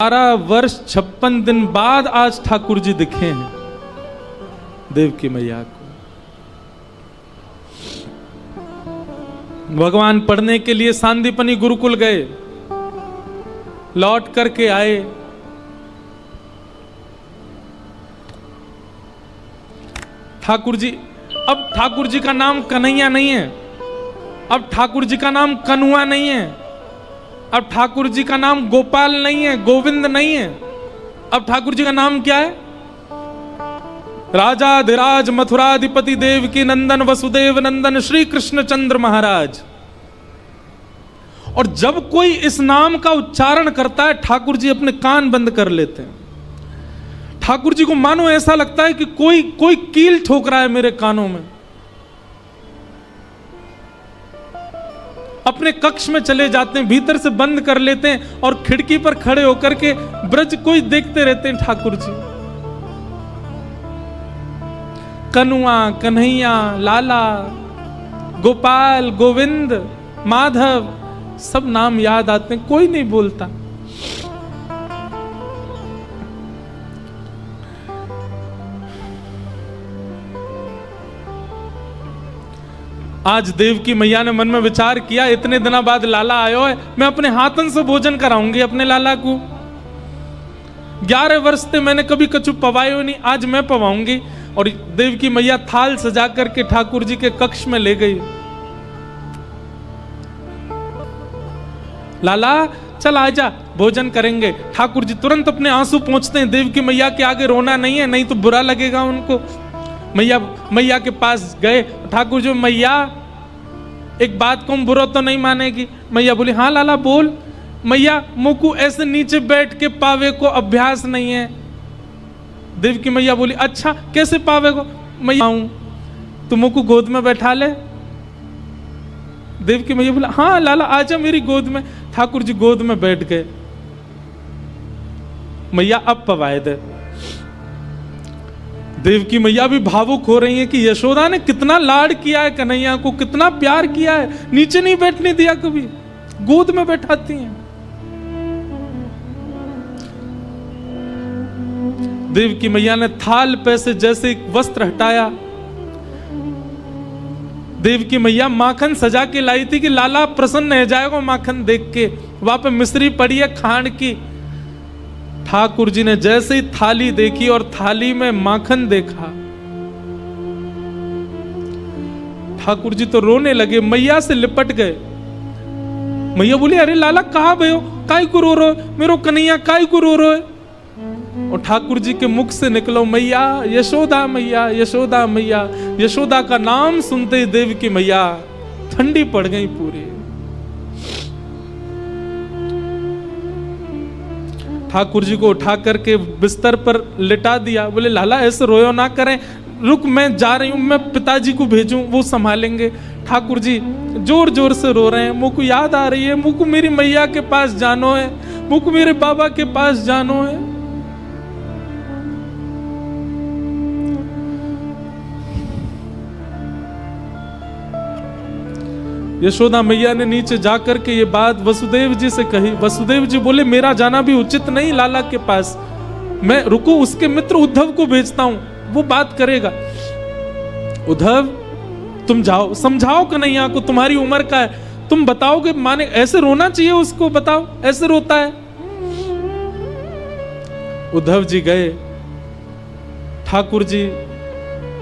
12 वर्ष 56 दिन बाद आज ठाकुर जी दिखे हैं देवकी मैया को। भगवान पढ़ने के लिए सांदीपनी गुरुकुल गए, लौट करके आए। ठाकुर जी, अब ठाकुर जी का नाम कन्हैया नहीं है, अब ठाकुर जी का नाम कन्हुआ नहीं है, अब ठाकुर जी का नाम गोपाल नहीं है, गोविंद नहीं है। अब ठाकुर जी का नाम क्या है? राजाधिराज मथुराधिपति देवकी नंदन वसुदेव नंदन श्री कृष्ण चंद्र महाराज। और जब कोई इस नाम का उच्चारण करता है, ठाकुर जी अपने कान बंद कर लेते हैं। ठाकुर जी को मानो ऐसा लगता है कि कोई कील ठोक रहा है मेरे कानों में। अपने कक्ष में चले जाते हैं, भीतर से बंद कर लेते हैं और खिड़की पर खड़े होकर के ब्रज को ही देखते रहते हैं। ठाकुर जी कन्हुआ, कन्हैया, लाला, गोपाल, गोविंद, माधव, सब नाम याद आते हैं, कोई नहीं बोलता। आज देवकी मैया ने मन में विचार किया, इतने दिनों बाद लाला आयो है, मैं अपने हाथन से भोजन कराऊंगी अपने लाला को। 11 वर्ष से मैंने कभी कछु पवायो नहीं, आज मैं पवाऊंगी। और देवकी मैया थाल सजा करके ठाकुर जी के कक्ष में ले गई। लाला चल आजा, भोजन करेंगे। ठाकुर जी तुरंत अपने आंसू पोंछते हैं। देवकी मैया के आगे रोना नहीं है, नहीं तो बुरा लगेगा उनको। मैया के पास गए। ठाकुर जी, मैया एक बात को बुरा तो नहीं मानेगी? मैया बोली, हाँ लाला बोल। मैया मुकु ऐसे नीचे बैठ के पावे को अभ्यास नहीं है। देवकी मैया बोली, अच्छा कैसे पावे को? मैया आऊं तो मुकु गोद में बैठा ले। देवकी मैया बोला, हाँ लाला आजा मेरी गोद में। ठाकुर जी गोद में बैठ गए। मैया अब पवाए दे। देवकी मैया भी भावुक हो रही है कि यशोदा ने कितना लाड किया है कन्हैया को, कितना प्यार किया है, नीचे नहीं बैठने दिया, कभी गोद में बैठाती हैं। देवकी मैया ने थाल पे से जैसे एक वस्त्र हटाया। देवकी मैया माखन सजा के लाई थी कि लाला प्रसन्न हो जाएगा माखन देख के। वहां पे मिश्री पड़ी है खांड की। ठाकुर जी ने जैसे ही थाली देखी और थाली में माखन देखा, ठाकुर जी तो रोने लगे, मैया से लिपट गए। मैया बोली, अरे लाला कहाँ भयो, काय को रो रहे हो, मेरो कन्हैया काय को रो रहे हो? और ठाकुर जी के मुख से निकलो, मैया यशोदा, मैया यशोदा, मैया यशोदा का नाम सुनते ही देवकी मैया ठंडी पड़ गई पूरी। ठाकुर जी को उठा करके बिस्तर पर लिटा दिया। बोले, लाला ऐसे रोयो ना करें, रुक मैं जा रही हूं, मैं पिताजी को भेजूं, वो संभालेंगे। ठाकुर जी जोर जोर से रो रहे हैं। मुझको याद आ रही है, मुझको मेरी मैया के पास जानो है, मुझको मेरे बाबा के पास जानो है। यशोदा मैया ने नीचे जाकर के ये बात वसुदेव जी से कही। वसुदेव जी बोले, मेरा जाना भी उचित नहीं लाला के पास, मैं रुको उसके मित्र उद्धव को भेजता हूं, वो बात करेगा। उद्धव तुम जाओ, समझाओ कन्हैया को, तुम्हारी उम्र का है, तुम बताओगे माने, ऐसे रोना चाहिए उसको, बताओ ऐसे रोता है। उद्धव जी गए। ठाकुर जी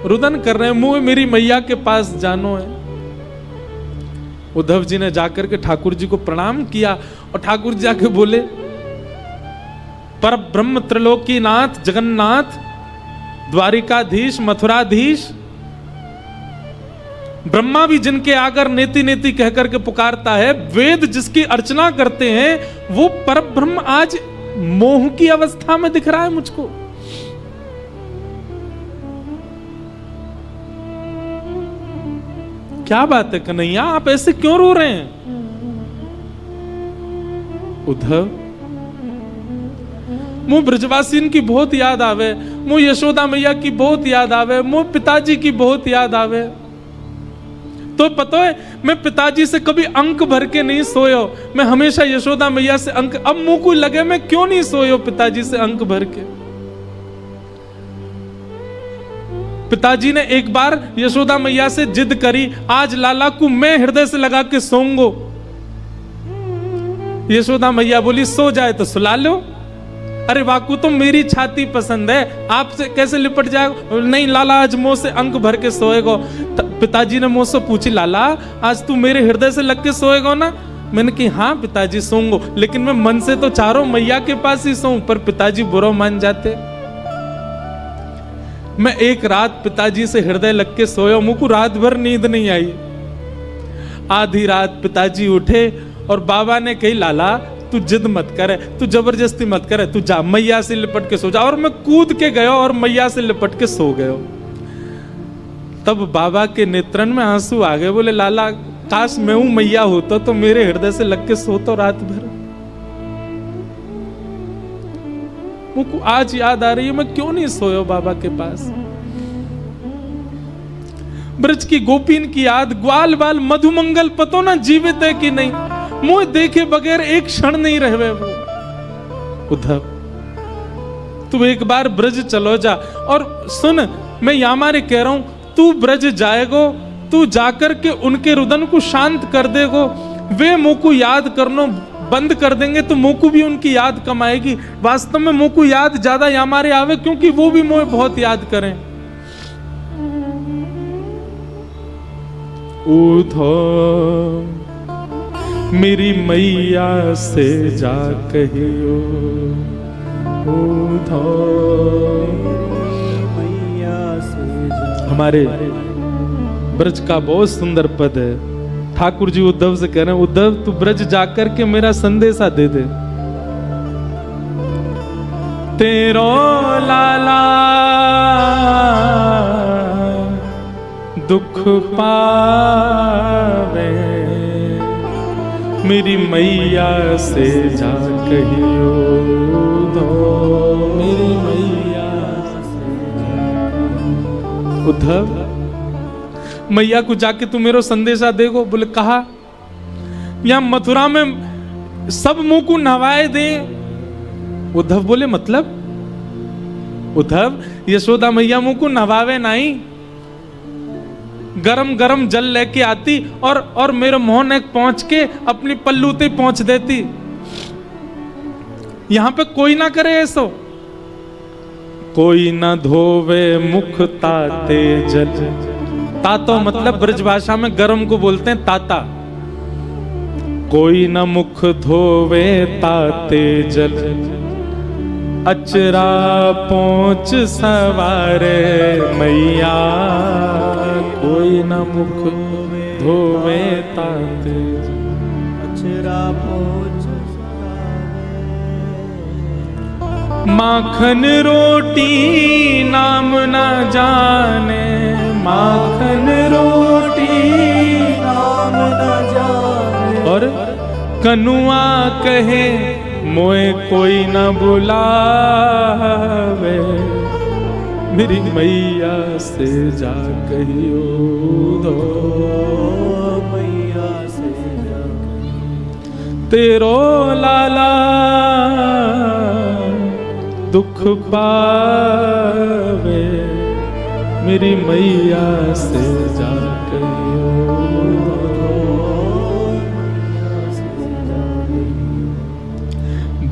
रुदन कर रहे हैं, मुंह मेरी मैया के पास जानो है। उद्धव जी ने जाकर के ठाकुर जी को प्रणाम किया और ठाकुर जी जाके बोले, पर ब्रह्म त्रिलोकीनाथ जगन्नाथ द्वारिकाधीश मथुराधीश, ब्रह्मा भी जिनके आगर नेति नेति कहकर के पुकारता है, वेद जिसकी अर्चना करते हैं, वो पर ब्रह्म आज मोह की अवस्था में दिख रहा है मुझको। क्या बात है कन्हैया, आप ऐसे क्यों रो रहे हैं? उद्धव, मुझ ब्रजवासीन की बहुत याद आवे, मुझ यशोदा मैया की बहुत याद आवे, मुझ पिताजी की बहुत याद आवे। तो पता है मैं पिताजी से कभी अंक भर के नहीं सोयो, मैं हमेशा यशोदा मैया से अंक, अब मुंह को लगे मैं क्यों नहीं सोयो पिताजी से अंक भर के। पिताजी ने एक बार यशोदा मैया से जिद करी, आज लाला को मैं हृदय से लगा के सोऊंगो। यशोदा मैया बोली सो जाए तो सुला लो। अरे वाकू तो मेरी छाती पसंद है, आपसे कैसे लिपट जाए। नहीं लाला आज मुंह से अंक भर के सोएगो। पिताजी ने मुझसे पूछी, लाला आज तू मेरे हृदय से लग के सोएगो ना। मैंने कहा हाँ पिताजी सोऊंगो, लेकिन मैं मन से तो चारों मैया के पास ही सोऊं। पर पिताजी बुरा मान जाते। मैं एक रात पिताजी से हृदय लग के सोया, मुझको रात भर नींद नहीं आई। आधी रात पिताजी उठे और बाबा ने कही, लाला तू जिद मत करे, तू जबरदस्ती मत करे, तू जा मैया से लिपट के सो जा। और मैं कूद के गया और मैया से लिपट के सो गया। तब बाबा के नेत्रन में आंसू आ गए। बोले लाला काश मैं हूं मैया होता तो मेरे हृदय से लग के सोता रात भर। मुझको आज याद आ रही है मैं क्यों नहीं सोया बाबा के पास। ब्रज की गोपीन की याद, ग्वाल बाल मधुमंगल पतो ना जीवित है कि नहीं, मुझे देखे बगैर एक क्षण नहीं रहे वो। उद्धव तू एक बार ब्रज चलो जा। और सुन मैं यामारे कह रहा हूं, तू ब्रज जाएगो, तू जाकर के उनके रुदन को शांत कर देगो। वे मुंह को याद करनो बंद कर देंगे तो मुंह को भी उनकी याद कम आएगी। वास्तव में मुंह को याद ज्यादा यामारे आवे, क्योंकि वो भी मुझे बहुत याद करें। उद्धव मेरी मैया से जा कहियो, मैया से जा। हमारे ब्रज का बहुत सुंदर पद है। ठाकुर जी उद्धव से कह रहे हैं, उद्धव तू ब्रज जाकर के मेरा संदेशा दे दे। तेरो लाला दुख पावे, मेरी मैया से जा कहियो दो, मेरी मैया से जा। उद्धव मैया को जाके तू मेरो संदेशा देगो। बोले कहा यहां मथुरा में सब मुंह को नहवाए दे। उद्धव बोले मतलब? उद्धव यशोदा मैया मुंह को नहवावे नहीं, गरम गरम जल लेके आती और मेरे मोहन एक पहुंच के अपनी पल्लूते पहुंच देती। यहां पे कोई ना करे ऐसो। कोई ना धोवे मुख ताते जल। तातो मतलब ब्रज भाषा में गरम को बोलते हैं ताता। कोई ना मुख धोवे ताते जल, अचरा पहुंच सवारे मैया। कोई ना मुख धोवे ताते अचरा पहुंच सवारे। माखन रोटी नाम न जाने, माखन रोटी नाम न जाने। और कनुआ कहे मोए कोई न बुलावे, मेरी मैया से जा कहियो दो, मैया से जा तेरो लाला दुख पावे, मेरी मैया से जा कहियो दो।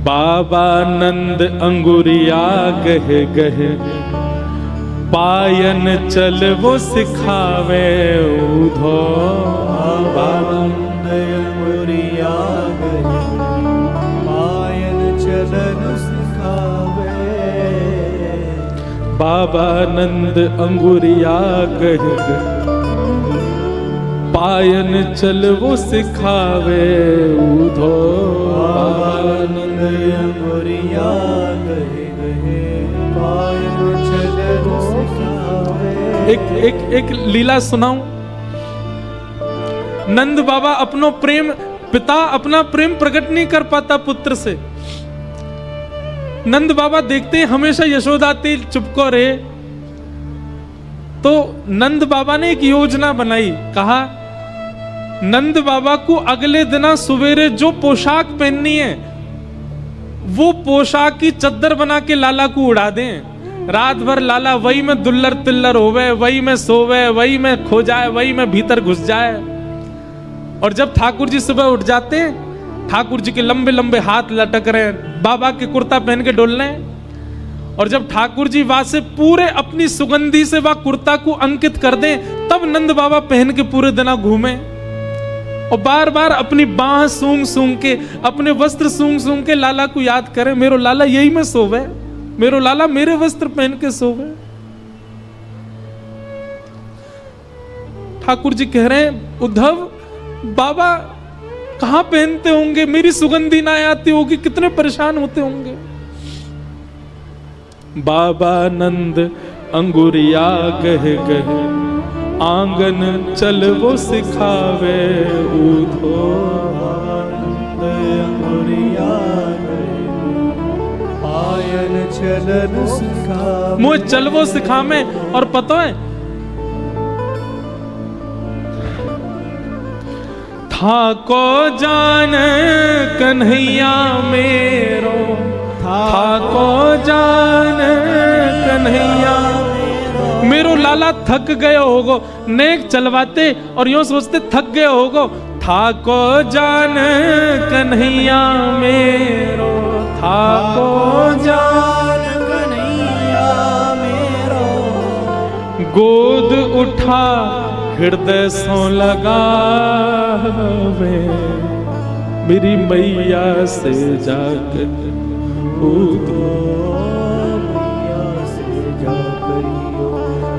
बाबा नंद अंगुरिया गहे गहे, पायन चल वो सिखावे उधो। बाबा नंद अंगुरिया गहे, पायन चलन सिखावे। बाबा नंद अंगुरिया गहे गहे, पायन चल वो सिखावे उधो। बाबा नंद अंगुरिया गहे गहे, पायन चल वो सिखावे। एक लीला सुनाऊं। नंद बाबा अपनो प्रेम, पिता अपना प्रेम प्रकट नहीं कर पाता पुत्र से। नंद बाबा देखते हमेशा यशोदा तेल चुपको रहे, तो नंद बाबा ने एक योजना बनाई। कहा नंद बाबा को अगले दिन सवेरे जो पोशाक पहननी है वो पोशाक की चद्दर बना के लाला को उड़ा दें। रात भर लाला वही में दुल्लर तिल्लर होवे, वही में सोवे, वही में खो जाए, वही में भीतर घुस जाए। और जब ठाकुर जी सुबह उठ जाते हैं, ठाकुर जी के लंबे लंबे हाथ लटक रहे हैं, बाबा के कुर्ता पहन के डोल रहे हैं। और जब ठाकुर जी वहां से पूरे अपनी सुगंधी से वह कुर्ता को अंकित कर दें, तब नंद बाबा पहन के पूरे दिन घूमे और बार बार अपनी बाह सूंघ सूंघ के, अपने वस्त्र सूंघ सूंघ के लाला को याद करें, मेरो लाला यही में सोवे, मेरो लाला मेरे वस्त्र पहन के सोवे। ठाकुर जी कह रहे हैं, उद्धव बाबा कहां पहनते होंगे, मेरी सुगंधी ना आती होगी, कितने परेशान होते होंगे। बाबा नंद अंगुरिया गह गह, आंगन चल वो सिखावे उधो। आयन चलन सिखावे, मुझे चल वो सिखावे। और पता है था को जान कन्हैया मेरो, था को जान कन्हैया मेरो लाला थक गए होगो, नेक चलवाते और यूं सोचते थक गए होगो। था को जान कन्हैया मेरो, था को जान कन्हैया मेरो, गोद उठा हृदय सो लगावे, मेरी मैया से जाकर पूछो,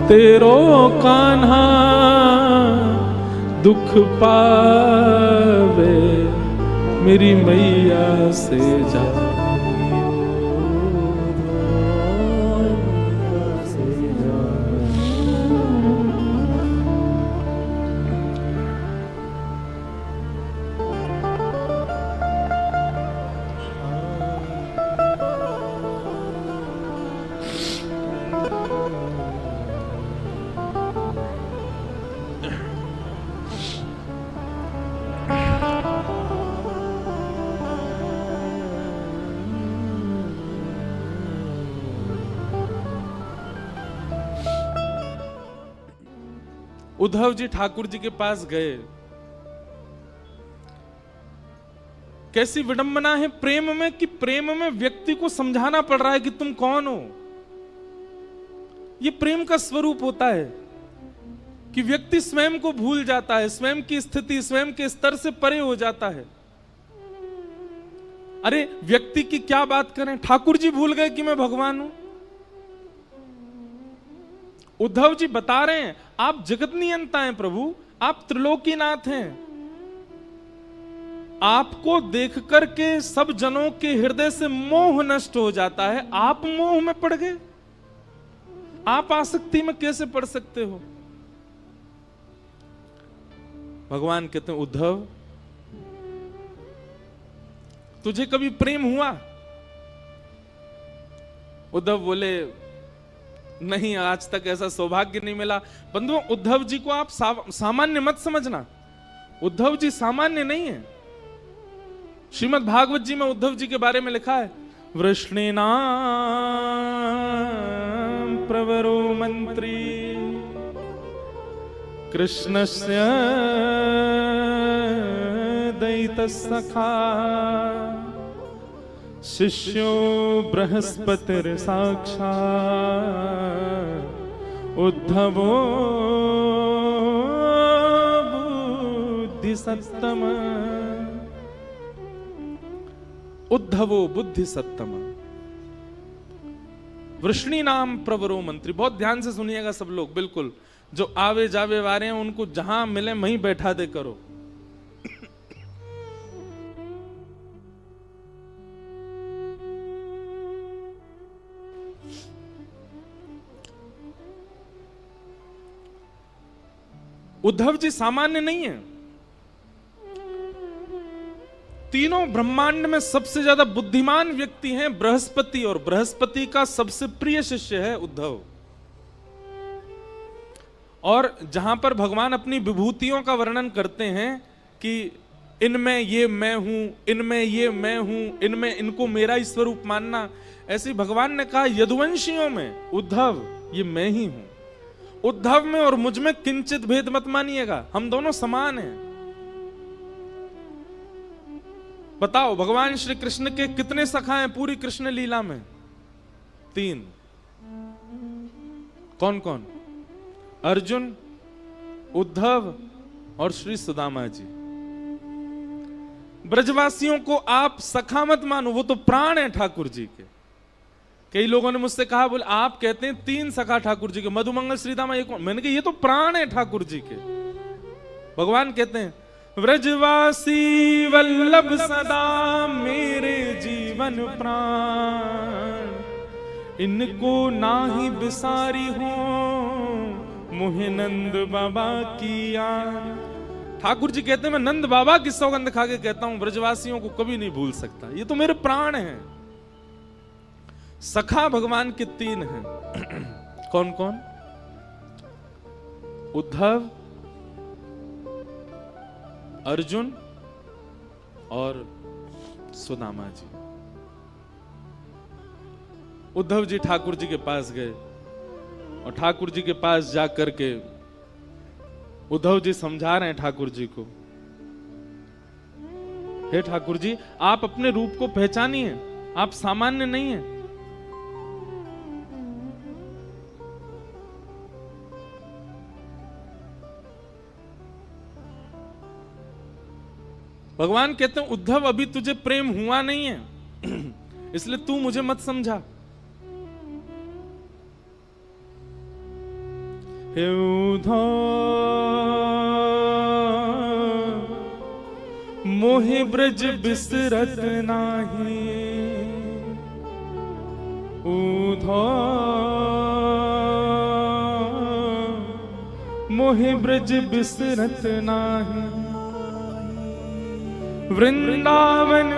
तेरो कान्हा दुख पावे, मेरी मैया से जा। उद्धव जी ठाकुर जी के पास गए। कैसी विडंबना है प्रेम में कि प्रेम में व्यक्ति को समझाना पड़ रहा है कि तुम कौन हो। यह प्रेम का स्वरूप होता है कि व्यक्ति स्वयं को भूल जाता है, स्वयं की स्थिति, स्वयं के स्तर से परे हो जाता है। अरे व्यक्ति की क्या बात करें, ठाकुर जी भूल गए कि मैं भगवान हूं। उद्धव जी बता रहे हैं, आप जगत नियंता हैं प्रभु, आप त्रिलोकीनाथ हैं। आपको देख करके सब जनों के हृदय से मोह नष्ट हो जाता है, आप मोह में पड़ गए। आप आसक्ति में कैसे पड़ सकते हो। भगवान कहते हैं, उद्धव तुझे कभी प्रेम हुआ। उद्धव बोले, नहीं, आज तक ऐसा सौभाग्य नहीं मिला। बंधुओं, उद्धव जी को आप सामान्य मत समझना। उद्धव जी सामान्य नहीं है। श्रीमद् भागवत जी में उद्धव जी के बारे में लिखा है, वृष्णीनां प्रवरो मंत्री कृष्णस्य दयितस्सखा शिष्यो बृहस्पतिर साक्षात् उद्धवो बुद्धिसत्तम। उद्धवो बुद्धिसत्तम, वृष्णी नाम प्रवरो मंत्री। बहुत ध्यान से सुनिएगा सब लोग, बिल्कुल जो आवे जावे वाले हैं उनको जहां मिले वहीं बैठा दे करो। उद्धव जी सामान्य नहीं है। तीनों ब्रह्मांड में सबसे ज्यादा बुद्धिमान व्यक्ति हैं बृहस्पति, और बृहस्पति का सबसे प्रिय शिष्य है उद्धव। और जहां पर भगवान अपनी विभूतियों का वर्णन करते हैं कि इनमें ये मैं हूं, इनमें ये मैं हूं, इनमें इनको मेरा ही स्वरूप मानना, ऐसे भगवान ने कहा यदुवंशियों में उद्धव ये मैं ही हूं। उद्धव में और मुझ में किंचित भेद मत मानिएगा, हम दोनों समान हैं। बताओ भगवान श्री कृष्ण के कितने सखा हैं पूरी कृष्ण लीला में? 3। कौन कौन? अर्जुन, उद्धव और श्री सुदामा जी। ब्रजवासियों को आप सखा मत मानो, वो तो प्राण है ठाकुर जी के। कई लोगों ने मुझसे कहा, बोले आप कहते हैं 3 सखा ठाकुर जी के, मधुमंगल श्रीदामा एक। मैंने कहा ये तो प्राण है ठाकुर जी के। भगवान कहते हैं व्रजवासी वल्लभ सदा मेरे जीवन प्राण, इनको नाही बिसारी हो मोहे नंद बाबा की यार। ठाकुर जी कहते हैं मैं नंद बाबा की सौगंध खा के कहता हूं ब्रजवासियों को कभी नहीं भूल सकता, ये तो मेरे प्राण हैं। सखा भगवान के 3 हैं। कौन कौन? उद्धव, अर्जुन और सुदामा जी। उद्धव जी ठाकुर जी के पास गए और ठाकुर जी के पास जाकर के उद्धव जी समझा रहे हैं ठाकुर जी को, हे ठाकुर जी आप अपने रूप को पहचानिए, आप सामान्य नहीं हैं। भगवान कहते हैं उद्धव अभी तुझे प्रेम हुआ नहीं है इसलिए तू मुझे मत समझा। हे उद्धव मोहि ब्रज बिसरत नाही, उद्धव मोहि ब्रज बिसरत नाही। वृंदावन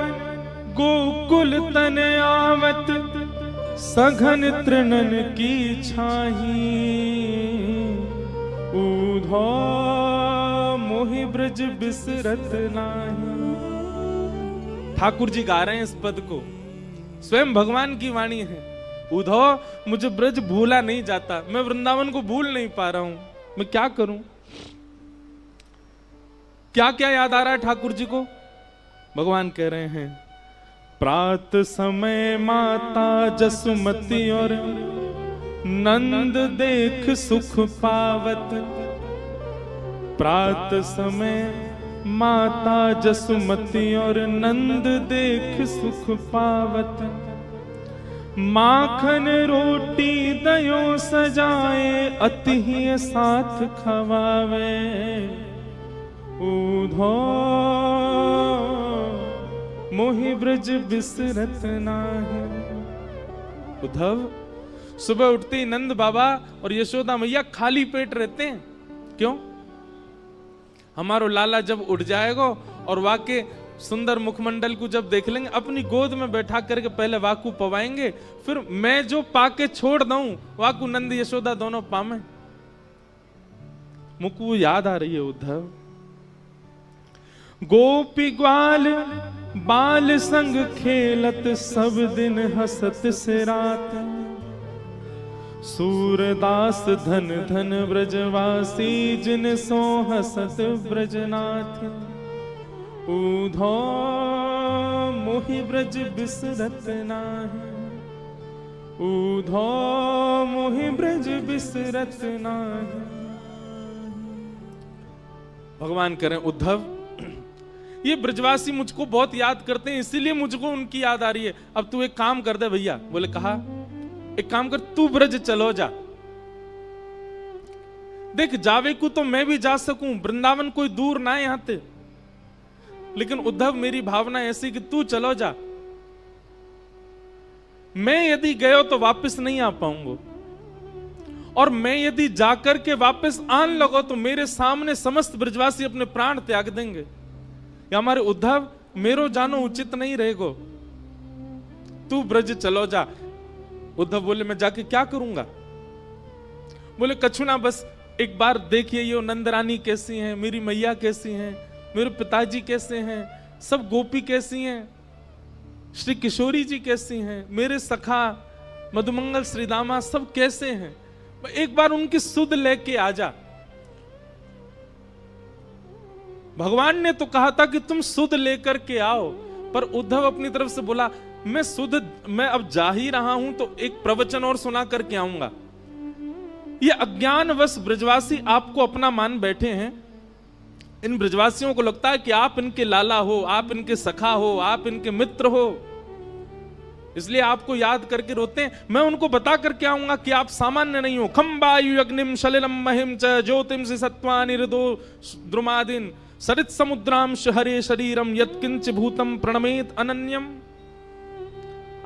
गोकुल तन आवत सघन तृणन की छाही, उद्धव मोहि ब्रज बिसरत नाही। ठाकुर जी गा रहे हैं इस पद को, स्वयं भगवान की वाणी है। उद्धव मुझे ब्रज भूला नहीं जाता, मैं वृंदावन को भूल नहीं पा रहा हूं, मैं क्या करूं? क्या क्या याद आ रहा है ठाकुर जी को? भगवान कह रहे हैं प्रात समय माता जसुमती और नंद देख सुख पावत, प्रात समय माता जसुमती और नंद देख सुख पावत, माखन रोटी दयो सजाए अति ही साथ खवावे, उद्धव मोहि ब्रज बिसरत नाही। उद्धव सुबह उठते ही नंद बाबा और यशोदा मैया खाली पेट रहते हैं। क्यों? हमारो लाला जब उठ जाएगा और वाके सुंदर मुखमंडल को जब देख लेंगे, अपनी गोद में बैठा करके पहले वाकू पवाएंगे, फिर मैं जो पाके छोड़ दूं वाकू नंद यशोदा दोनों पामे। मुकु याद आ रही है उद्धव। गोपी ग्वाल बाल संग खेलत सब दिन हसत से रात, सूरदास धन धन ब्रजवासी जिन सो हसत ब्रजनाथ, उद्धव मोहि ब्रज बिसरत नाही, उद्धव मोहि ब्रज बिसरत नाही। भगवान करें उद्धव ये ब्रजवासी मुझको बहुत याद करते हैं, इसीलिए मुझको उनकी याद आ रही है। अब तू एक काम कर दे भैया। बोले कहा एक काम कर, तू ब्रज चलो जा, देख जावे को तो मैं भी जा सकूं, वृंदावन कोई दूर ना है यहां से, लेकिन उद्धव मेरी भावना ऐसी कि तू चलो जा। मैं यदि गयो तो वापस नहीं आ पाऊंगा, और मैं यदि जाकर के वापस आन लगो तो मेरे सामने समस्त ब्रजवासी अपने प्राण त्याग देंगे। या हमारे उद्धव मेरो जानो उचित नहीं रहेगो, तू ब्रज चलो जा। उद्धव बोले मैं जाके क्या करूंगा? बोले कछु ना, बस एक बार देखिए ये नंद रानी कैसी हैं, मेरी मैया कैसी हैं, मेरे पिताजी कैसे हैं, सब गोपी कैसी हैं, श्री किशोरी जी कैसी हैं, मेरे सखा मधुमंगल श्रीदामा सब कैसे हैं। एक बार उनकी सुध लेके आ जा। भगवान ने तो कहा था कि तुम सुध लेकर के आओ, पर उद्धव अपनी तरफ से बोला मैं अब जा ही रहा हूं तो एक प्रवचन और सुना करके आऊंगा। ये अज्ञानवश ब्रजवासी आपको अपना मान बैठे हैं। इन ब्रजवासियों को लगता है कि आप इनके लाला हो, आप इनके सखा हो, आप इनके मित्र हो, इसलिए आपको याद करके रोते हैं। मैं उनको बता करके आऊंगा कि आप सामान्य नहीं हो। खम वायु अग्निम सलिलम महिम च ज्योतिम सत्वा निरदो द्रुमादिन सरित समुद्रांश हरे शरीरम यत्किंच भूतम प्रणमेत अनन्यम।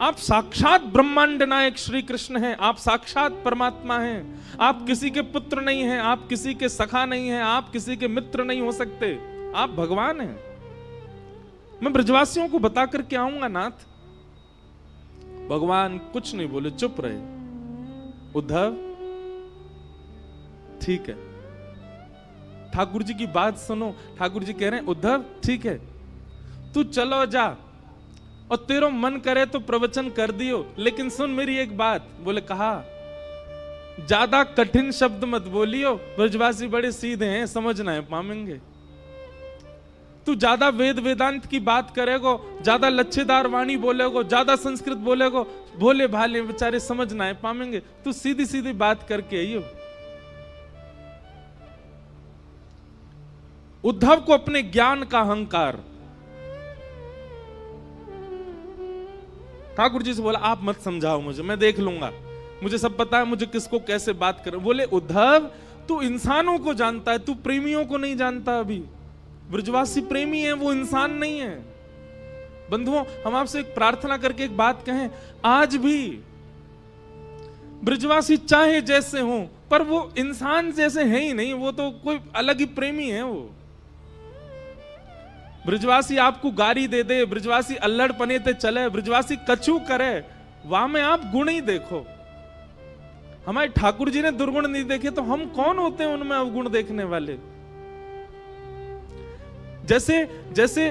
आप साक्षात ब्रह्मांड नायक श्री कृष्ण हैं, आप साक्षात परमात्मा हैं। आप किसी के पुत्र नहीं हैं, आप किसी के सखा नहीं हैं, आप किसी के मित्र नहीं हो सकते, आप भगवान हैं। मैं ब्रजवासियों को बता करके आऊंगा नाथ। भगवान कुछ नहीं बोले, चुप रहे। उद्धव ठीक है, ठाकुर जी की बात सुनो। ठाकुर जी कह रहे हैं उद्धव ठीक है, तू चलो जा, और तेरो मन करे तो प्रवचन कर दियो, लेकिन सुन मेरी एक बात। बोले कहा, ज्यादा कठिन शब्द मत बोलियो, ब्रजवासी बड़े सीधे हैं, समझना है पामेंगे। तू ज्यादा वेद वेदांत की बात करेगो, ज्यादा लच्छेदार वाणी बोलेगो, ज्यादा संस्कृत बोलेगो, भोले भाले बेचारे समझना है पामेंगे। तू सीधी सीधी बात करके आइयो। उद्धव को अपने ज्ञान का अहंकार। ठाकुर जी से बोला आप मत समझाओ मुझे, मैं देख लूंगा, मुझे सब पता है, मुझे किसको कैसे बात कर। बोले उद्धव तू इंसानों को जानता है, तू प्रेमियों को नहीं जानता। अभी ब्रजवासी प्रेमी है, वो इंसान नहीं है। बंधुओं हम आपसे एक प्रार्थना करके एक बात कहें, आज भी ब्रजवासी चाहे जैसे हो, पर वो इंसान जैसे है ही नहीं, वो तो कोई अलग ही प्रेमी है। वो ब्रजवासी आपको गारी दे दे, ब्रजवासी अल्लड़ पने ते चले, ब्रजवासी कछु करे, वहां में आप गुण ही देखो। हमारे ठाकुर जी ने दुर्गुण नहीं देखे तो हम कौन होते हैं उनमें अवगुण देखने वाले। जैसे जैसे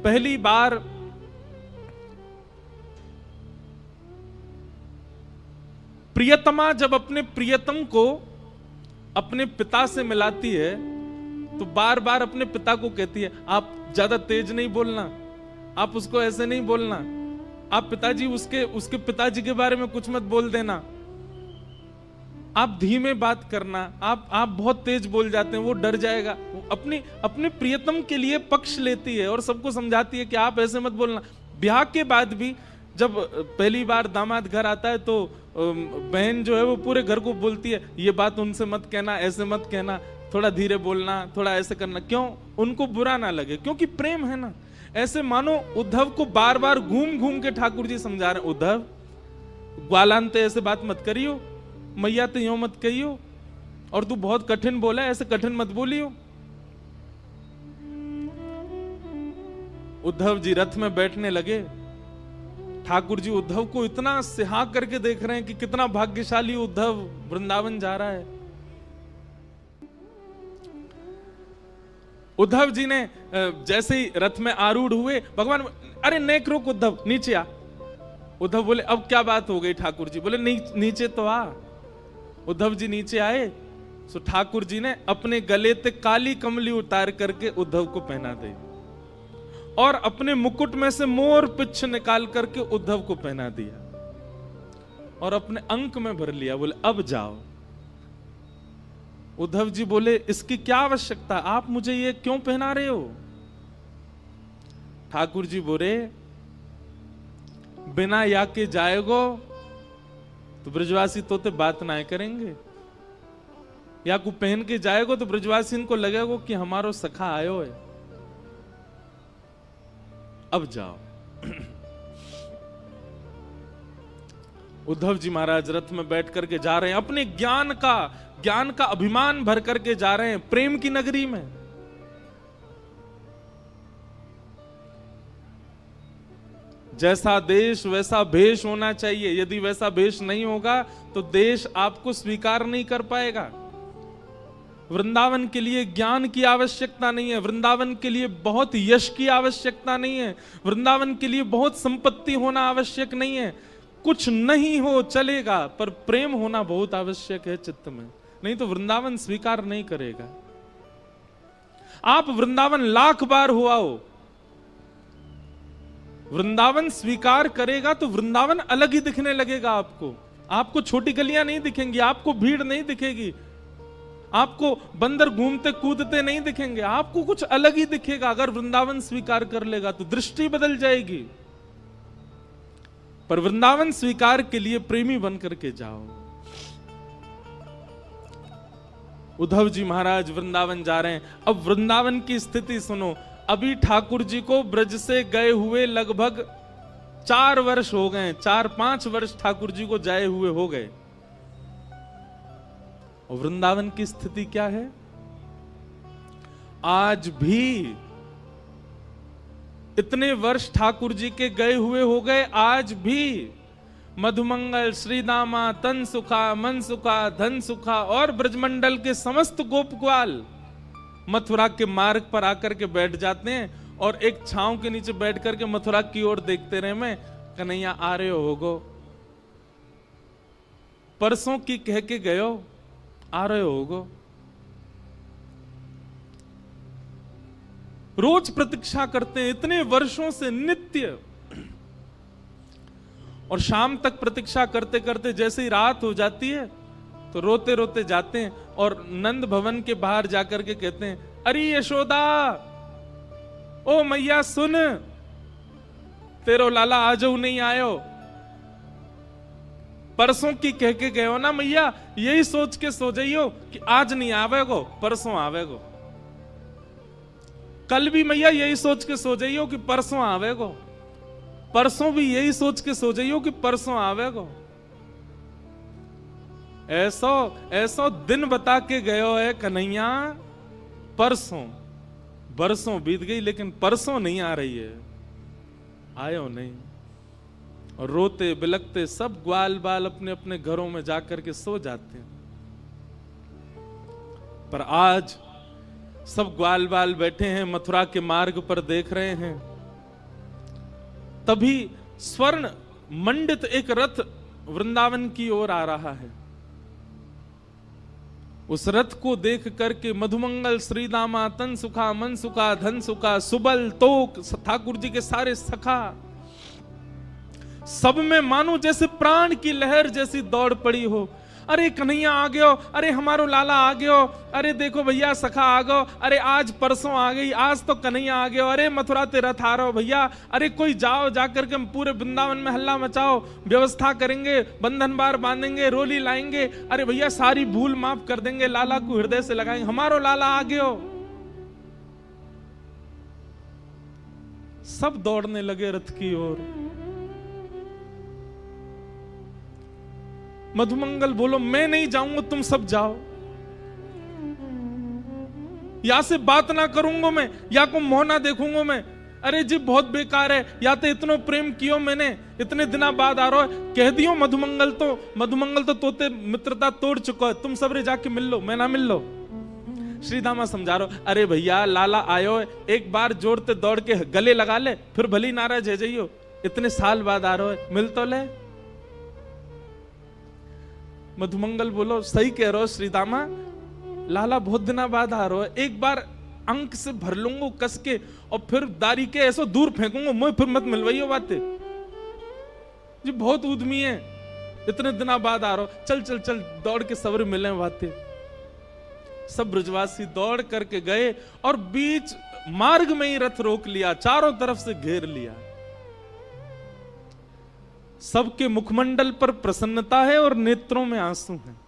पहली बार प्रियतमा जब अपने प्रियतम को अपने पिता से मिलाती है तो बार बार अपने पिता को कहती है आप ज्यादा तेज नहीं बोलना, आप उसको ऐसे नहीं बोलना, आप पिताजी उसके पिताजी के बारे में कुछ मत बोल देना, आप धीमे बात करना, आप बहुत तेज बोल जाते हैं, वो डर जाएगा। वो अपने प्रियतम के लिए पक्ष लेती है और सबको समझाती है कि आप ऐसे मत बोलना। ब्याह के बाद भी जब पहली बार दामाद घर आता है तो बहन जो है वो पूरे घर को बोलती है ये बात उनसे मत कहना, ऐसे मत कहना, थोड़ा धीरे बोलना, थोड़ा ऐसे करना। क्यों? उनको बुरा ना लगे, क्योंकि प्रेम है ना। ऐसे मानो उद्धव को बार बार घूम घूम के ठाकुर जी समझा रहे, उद्धव ग्वालांते ऐसे बात मत करियो, मैया तो यूं मत कहियो, और तू बहुत कठिन बोला, ऐसे कठिन मत बोलियो। उद्धव जी रथ में बैठने लगे। ठाकुर जी उद्धव को इतना सिहा करके देख रहे हैं कि कितना भाग्यशाली उद्धव वृंदावन जा रहा है। उद्धव जी ने जैसे ही रथ में आरूढ़ हुए, भगवान अरे नेक रुक उद्धव, नीचे आ। उद्धव बोले अब क्या बात हो गई ठाकुर जी? बोले नीचे तो आ। उद्धव जी नीचे आए तो ठाकुर जी ने अपने गले से काली कमली उतार करके उद्धव को पहना दी और अपने मुकुट में से मोर पिच्छ निकाल करके उद्धव को पहना दिया और अपने अंक में भर लिया। बोले अब जाओ। उद्धव जी बोले इसकी क्या आवश्यकता, आप मुझे ये क्यों पहना रहे हो? ठाकुर जी बोले बिना या के जाएगो तो ब्रजवासी तोते बात ना करेंगे, या को पहन के जाएगो तो ब्रजवासी इनको लगेगा कि हमारो सखा आयो है। अब जाओ। उद्धव जी महाराज रथ में बैठ करके जा रहे हैं, अपने ज्ञान का अभिमान भर करके जा रहे हैं प्रेम की नगरी में। जैसा देश वैसा भेष होना चाहिए, यदि वैसा भेष नहीं होगा तो देश आपको स्वीकार नहीं कर पाएगा। वृंदावन के लिए ज्ञान की आवश्यकता नहीं है, वृंदावन के लिए बहुत यश की आवश्यकता नहीं है, वृंदावन के लिए बहुत संपत्ति होना आवश्यक नहीं है। कुछ नहीं हो चलेगा, पर प्रेम होना बहुत आवश्यक है चित्त में, नहीं तो वृंदावन स्वीकार नहीं करेगा। आप वृंदावन लाख बार हुआ हो, वृंदावन स्वीकार करेगा तो वृंदावन अलग ही दिखने लगेगा आपको। आपको छोटी गलियां नहीं दिखेंगी, आपको भीड़ नहीं दिखेगी, आपको बंदर घूमते कूदते नहीं दिखेंगे, आपको कुछ अलग ही दिखेगा। अगर वृंदावन स्वीकार कर लेगा तो दृष्टि बदल जाएगी। पर वृंदावन स्वीकार के लिए प्रेमी बन करके जाओ। उद्धव जी महाराज वृंदावन जा रहे हैं। अब वृंदावन की स्थिति सुनो। अभी ठाकुर जी को ब्रज से गए हुए लगभग 4 वर्ष हो गए, 4-5 वर्ष ठाकुर जी को जाए हुए हो गए। और वृंदावन की स्थिति क्या है? आज भी इतने वर्ष ठाकुर जी के गए हुए हो गए, आज भी मधुमंगल, श्रीदामा, तन सुखा, मन सुखा, धन सुखा और ब्रजमंडल के समस्त गोप ग्वाल मथुरा के मार्ग पर आकर के बैठ जाते हैं और एक छांव के नीचे बैठ करके मथुरा की ओर देखते रहे। मैं कन्हैया आ रहे होगो, परसों की कह के गयो, आ रहे होगो। रोज प्रतीक्षा करते हैं इतने वर्षों से नित्य, और शाम तक प्रतीक्षा करते करते जैसे ही रात हो जाती है तो रोते रोते जाते हैं और नंद भवन के बाहर जाकर के कहते हैं, अरे यशोदा, ओ मैया सुन, तेरो लाला आजऊ नहीं आयो। परसों की कह के गए हो ना मैया, यही सोच के सो जाइयो कि आज नहीं आवेगो, परसों आवेगो। कल भी मैया यही सोच के सो जाइयो कि परसों आवेगो, परसों भी यही सोच के सो जाइयो कि परसों आवेगो। ऐसो ऐसो दिन बता के गयो है कन्हैया, परसों बरसों बीत गई लेकिन परसों नहीं आ रही है, आयो नहीं। और रोते बिलखते सब ग्वाल बाल अपने अपने घरों में जाकर के सो जाते हैं। पर आज सब ग्वाल बाल बैठे हैं मथुरा के मार्ग पर देख रहे हैं। तभी स्वर्ण मंडित एक रथ वृंदावन की ओर आ रहा है। उस रथ को देख करके मधुमंगल, श्रीदामा, तन सुखा, मन सुखा, धन सुखा, सुबल, तोक, ठाकुर जी के सारे सखा, सब में मानो जैसे प्राण की लहर जैसी दौड़ पड़ी हो। अरे कन्हैया आ गयो, अरे हमारो लाला आ गयो, अरे देखो भैया सखा आ गयो, अरे आज परसों आ गई, आज तो कन्हैया आ गयो, अरे मथुरा ते रथ आ रहा भैया, अरे कोई जाओ, जाकर के पूरे वृंदावन में हल्ला मचाओ, व्यवस्था करेंगे, बंधन बार बांधेंगे, रोली लाएंगे, अरे भैया सारी भूल माफ कर देंगे, लाला को हृदय से लगाएंगे, हमारो लाला आ गयो। सब दौड़ने लगे रथ की ओर। मधुमंगल बोलो, मैं नहीं जाऊंगा, तुम सब जाओ, या से बात ना करूंगा मैं, या को मुंह ना देखूंगा मैं। अरे जी बहुत बेकार है, या तो इतनो प्रेम कियो मैंने, इतने दिना बाद आ रहा है, कह दियो मधुमंगल तो तोते मित्रता तोड़ चुका है, तुम सबरे जाके मिल लो, मैं ना मिल लो। श्रीदामा समझा रो, अरे भैया लाला आयो, एक बार जोड़ते दौड़ के गले लगा ले, फिर भली नाराज है जाइयो, इतने साल बाद आ रहा है, मिल तो ले। मधुमंगल बोलो, सही कह रहे हो श्रीदामा, लाला बहुत दिना बाद आ रहा है, एक बार अंक से भर लूंगा कस के और फिर दारी के ऐसा दूर फेंकूंगा, मुझे फिर मत मिलवाइयो बातें जी, बहुत उद्यमी है, इतने दिना बाद आ रहा हो, चल चल चल दौड़ के सबर मिले बातें। सब ब्रजवासी दौड़ करके गए और बीच मार्ग में ही रथ रोक लिया, चारों तरफ से घेर लिया। सबके मुखमंडल पर प्रसन्नता है और नेत्रों में आंसू हैं।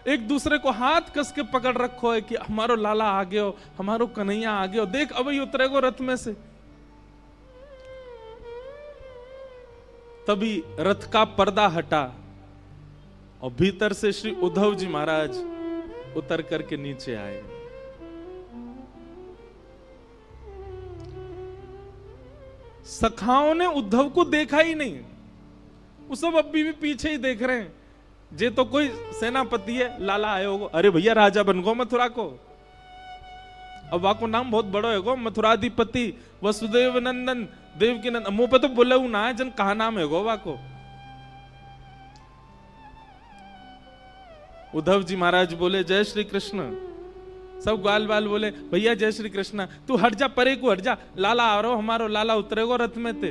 एक दूसरे को हाथ कस के पकड़ रखो है कि हमारो लाला आ गयो, हमारो कन्हैया आ गयो, देख अब ही उतरेगो रथ में से। तभी रथ का पर्दा हटा और भीतर से श्री उद्धव जी महाराज उतर करके नीचे आए। सखाओं ने उद्धव को देखा ही नहीं, वो सब अभी भी पीछे ही देख रहे हैं। जे तो कोई सेनापति है, लाला आयो गो, अरे भैया राजा बन गो मथुरा को। अब वाको नाम बहुत बड़ो है गो, मथुराधिपति वसुदेव नंदन देवकी नंदन, मुंह पे तो बोले ना है, जन कहा नाम है गो वाको। उद्धव जी महाराज बोले जय श्री कृष्ण। सब ग्वाल बाल बोले भैया जय श्री कृष्ण, तू हट जा, परे को हट जा, लाला आ रहो हमारो, लाला उतरेगो रथ में ते।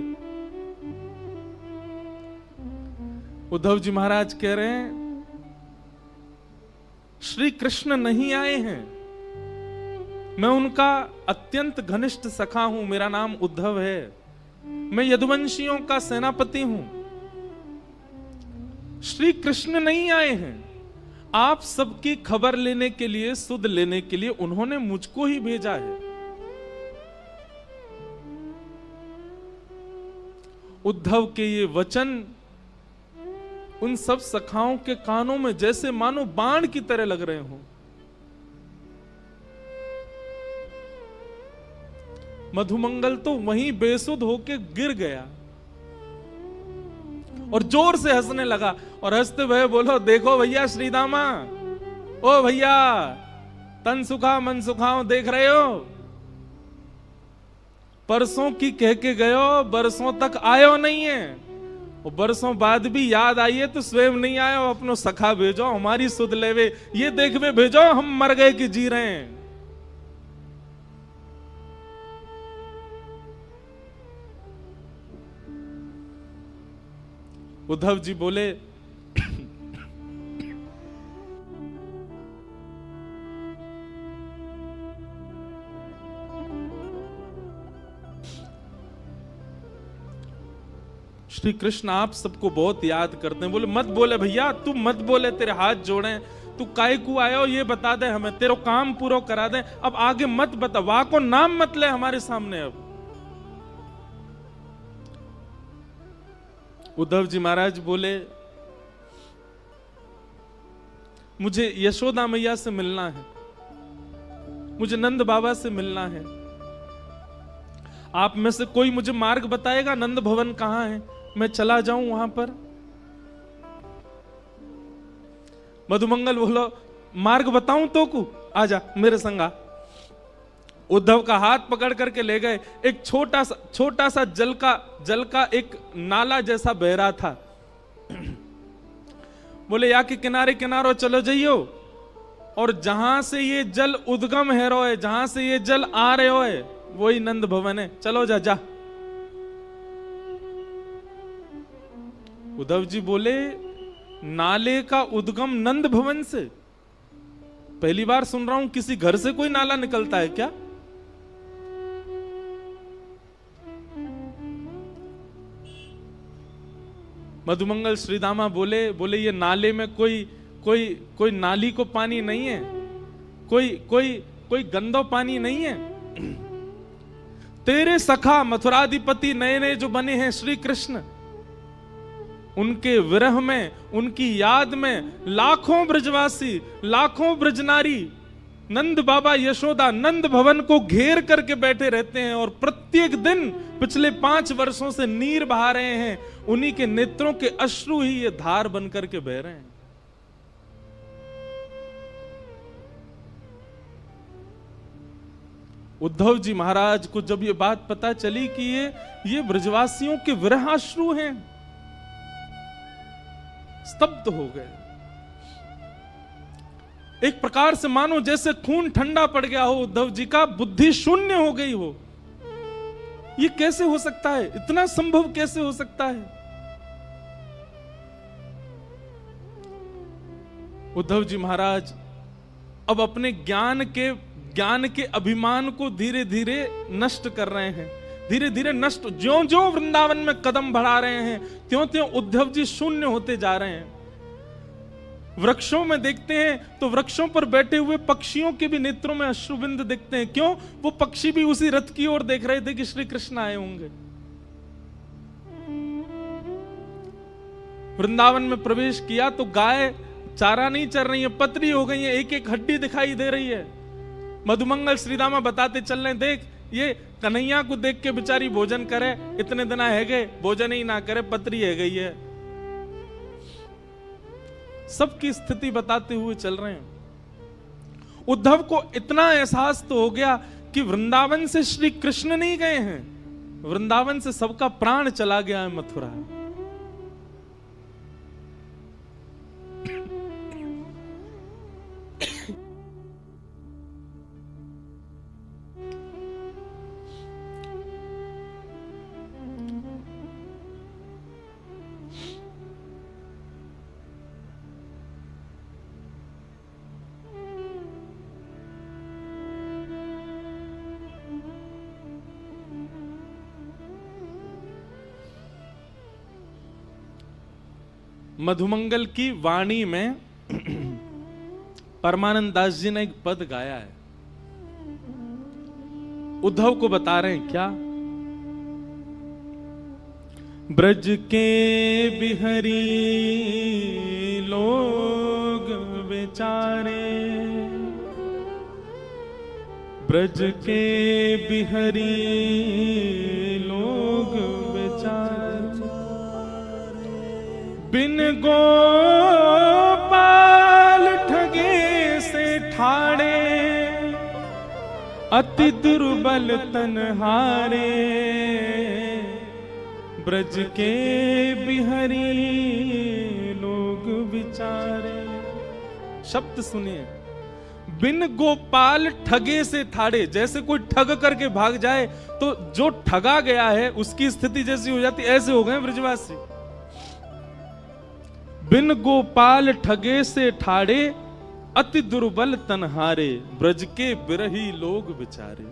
उद्धव जी महाराज कह रहे हैं श्री कृष्ण नहीं आए हैं, मैं उनका अत्यंत घनिष्ठ सखा हूं, मेरा नाम उद्धव है, मैं यदुवंशियों का सेनापति हूं। श्री कृष्ण नहीं आए हैं, आप सबकी खबर लेने के लिए, सुध लेने के लिए उन्होंने मुझको ही भेजा है। उद्धव के ये वचन उन सब सखाओं के कानों में जैसे मानो बाण की तरह लग रहे हो। मधुमंगल तो वहीं बेसुध होके गिर गया और जोर से हंसने लगा, और हंसते हुए बोलो देखो भैया श्रीदामा, ओ भैया तन सुखा मन सुखाओ, देख रहे हो परसों की कह के गयो, बरसों तक आयो नहीं है, और बरसों बाद भी याद आई है तो स्वयं नहीं आयो, अपनो सखा भेजो हमारी सुध लेवे, ये देखवे भेजो हम मर गए कि जी रहे हैं। उद्धव जी बोले श्री कृष्ण आप सबको बहुत याद करते हैं। बोले मत बोले भैया, तू मत बोले, तेरे हाथ जोड़े, तू काय को आयो ये बता दे हमें, तेरो काम पूरा करा दे, अब आगे मत बता, वाह को नाम मत ले हमारे सामने। अब उद्धव जी महाराज बोले मुझे यशोदा मैया से मिलना है, मुझे नंद बाबा से मिलना है, आप में से कोई मुझे मार्ग बताएगा, नंद भवन कहां है, मैं चला जाऊं वहां पर। मधुमंगल बोलो मार्ग बताऊं तो को, आजा मेरे संगा। उद्धव का हाथ पकड़ करके ले गए, एक छोटा सा जल का एक नाला जैसा बह रहा था। बोले या के किनारे किनारो चलो जाइयो, और जहां से ये जल उद्गम है रो है, जहां से ये जल आ रहे हो है, वही नंद भवन है, चलो जा जा। उद्धव जी बोले नाले का उद्गम नंद भवन से? पहली बार सुन रहा हूं, किसी घर से कोई नाला निकलता है क्या? मधुमंगल श्रीदामा बोले ये नाले में कोई नाली को पानी नहीं है, कोई गंदो पानी नहीं है। तेरे सखा मथुराधिपति नए नए जो बने हैं श्री कृष्ण, उनके विरह में, उनकी याद में लाखों ब्रजवासी, लाखों ब्रजनारी नंद बाबा यशोदा नंद भवन को घेर करके बैठे रहते हैं, और प्रत्येक दिन पिछले 5 वर्षों से नीर बहा रहे हैं, उन्हीं के नेत्रों के अश्रु ही ये धार बनकर के बह रहे हैं। उद्धव जी महाराज को जब ये बात पता चली कि ये ब्रजवासियों के विरहाश्रु हैं, स्तब्ध हो गए। एक प्रकार से मानो जैसे खून ठंडा पड़ गया हो उद्धव जी का, बुद्धि शून्य हो गई हो। ये कैसे हो सकता है? इतना संभव कैसे हो सकता है? उद्धव जी महाराज अब अपने ज्ञान के अभिमान को धीरे धीरे नष्ट कर रहे हैं, धीरे धीरे नष्ट, ज्यों ज्यों वृंदावन में कदम बढ़ा रहे हैं, त्यों त्यों उद्धव जी शून्य होते जा रहे हैं। वृक्षों में देखते हैं तो वृक्षों पर बैठे हुए पक्षियों के भी नेत्रों में अश्रुबिंद दिखते हैं। क्यों? वो पक्षी भी उसी रथ की ओर देख रहे थे कि श्री कृष्ण आए होंगे। वृंदावन में प्रवेश किया तो गाय चारा नहीं चर रही है, पतली हो गई है, एक एक हड्डी दिखाई दे रही है। मधुमंगल श्रीदामा बताते चल रहे, देख ये कन्हैया को देख के बेचारी भोजन करे, इतने दिन है गए भोजन ही ना करे, पतरी है गई है। सबकी स्थिति बताते हुए चल रहे हैं। उद्धव को इतना एहसास तो हो गया कि वृंदावन से श्री कृष्ण नहीं गए हैं, वृंदावन से सबका प्राण चला गया है मथुरा। मधुमंगल की वाणी में परमानंद दास जी ने एक पद गाया है, उद्धव को बता रहे हैं क्या। ब्रज के बिहरी लोग बेचारे, ब्रज के बिहरी लोग बेचारे, बिन गोपाल ठगे से ठाड़े, अति दुर्बल तनहारे, ब्रज के बिहरी लोग बिचारे। शब्द सुनिए, बिन गोपाल ठगे से ठाड़े, जैसे कोई ठग करके भाग जाए तो जो ठगा गया है उसकी स्थिति जैसी हो जाती, ऐसे हो गए ब्रजवासी। बिन गोपाल ठगे से ठाड़े, अति दुर्बल तनहारे, ब्रज के बिरही लोग बिचारे।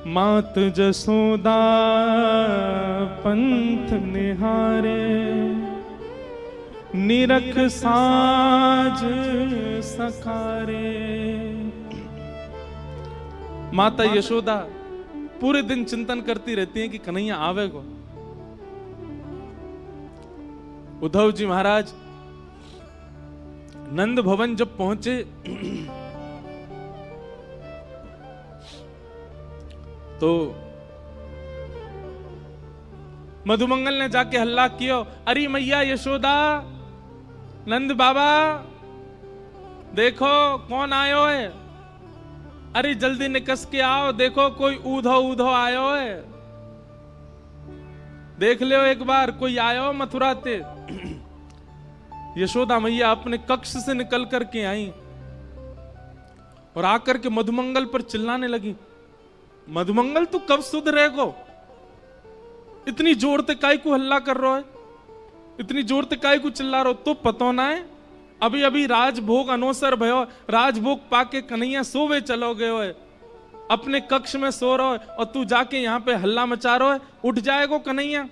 मात जसोदा पंथ निहारे, निरख साज सखारे। माता यशोदा पूरे दिन चिंतन करती रहती हैं कि कन्हैया आवेगो। उद्धव जी महाराज नंद भवन जब पहुंचे तो मधुमंगल ने जाके हल्ला किया, अरे मैया यशोदा, नंद बाबा देखो कौन आयो है, अरे जल्दी निकस के आओ, देखो कोई ऊधो ऊधो आयो है, देख लो एक बार कोई आयो मथुरा ते। यशोदा मैया अपने कक्ष से निकल करके आई और आकर के मधुमंगल पर चिल्लाने लगी, मधुमंगल तू कब सुधरेगो, इतनी जोर ते काय को हल्ला कर रहा है, इतनी जोर ते काय को चिल्ला रहा हो, तो पतो ना है अभी अभी राजभोग अनोसर भयो, राजभोग पाके कन्हैया सोवे चलो गयो है, अपने कक्ष में सो रहा है और तू जाके यहां पे हल्ला मचा रहा है, उठ जाएगो कन्हैया।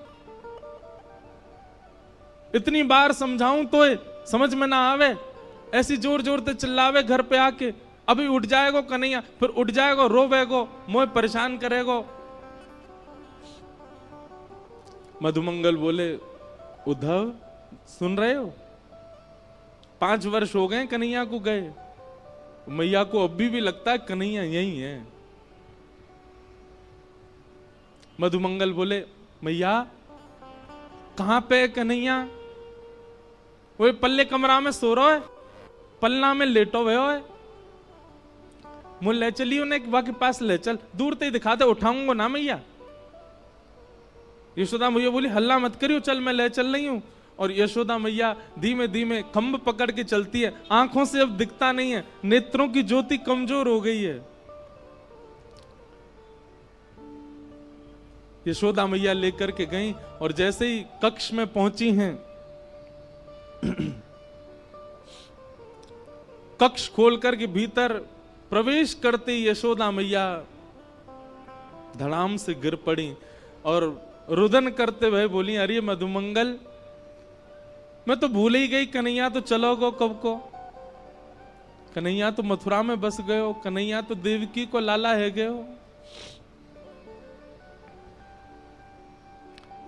इतनी बार समझाऊं तो समझ में ना आवे, ऐसी जोर जोर ते चिल्लावे घर पे आके, अभी उठ जाएगो कन्हैया, फिर उठ जाएगो रोवेगो, मोह परेशान करेगो। मधुमंगल बोले, उद्धव सुन रहे हो, 5 वर्ष हो गए कन्हैया को गए, मैया को अभी भी लगता है कन्हैया यही है। मधुमंगल बोले, मैया कहां पे कन्हैया, वो पल्ले कमरा में सो रहा है, पलना में लेटो हुए है, मुझे ले चली उन्हें बाकी पास ले चल, दूर ते ही दिखा दे, उठाऊंगा ना मैया। यशोदा मैया बोली, हल्ला मत करियो, चल मैं ले चल रही हूं। और यशोदा मैया धीमे धीमे खंभ पकड़ के चलती है, आंखों से अब दिखता नहीं है, नेत्रों की ज्योति कमजोर हो गई है। यशोदा मैया लेकर के गई और जैसे ही कक्ष में पहुंची हैं, कक्ष खोलकर के भीतर प्रवेश करते ही यशोदा मैया धड़ाम से गिर पड़ी और रुदन करते हुए बोली, अरे मधुमंगल मैं तो भूल ही गई, कन्हैया तो चलोगो कब को, कन्हैया तो मथुरा में बस गए हो, कन्हैया तो देवकी को लाला है गए हो।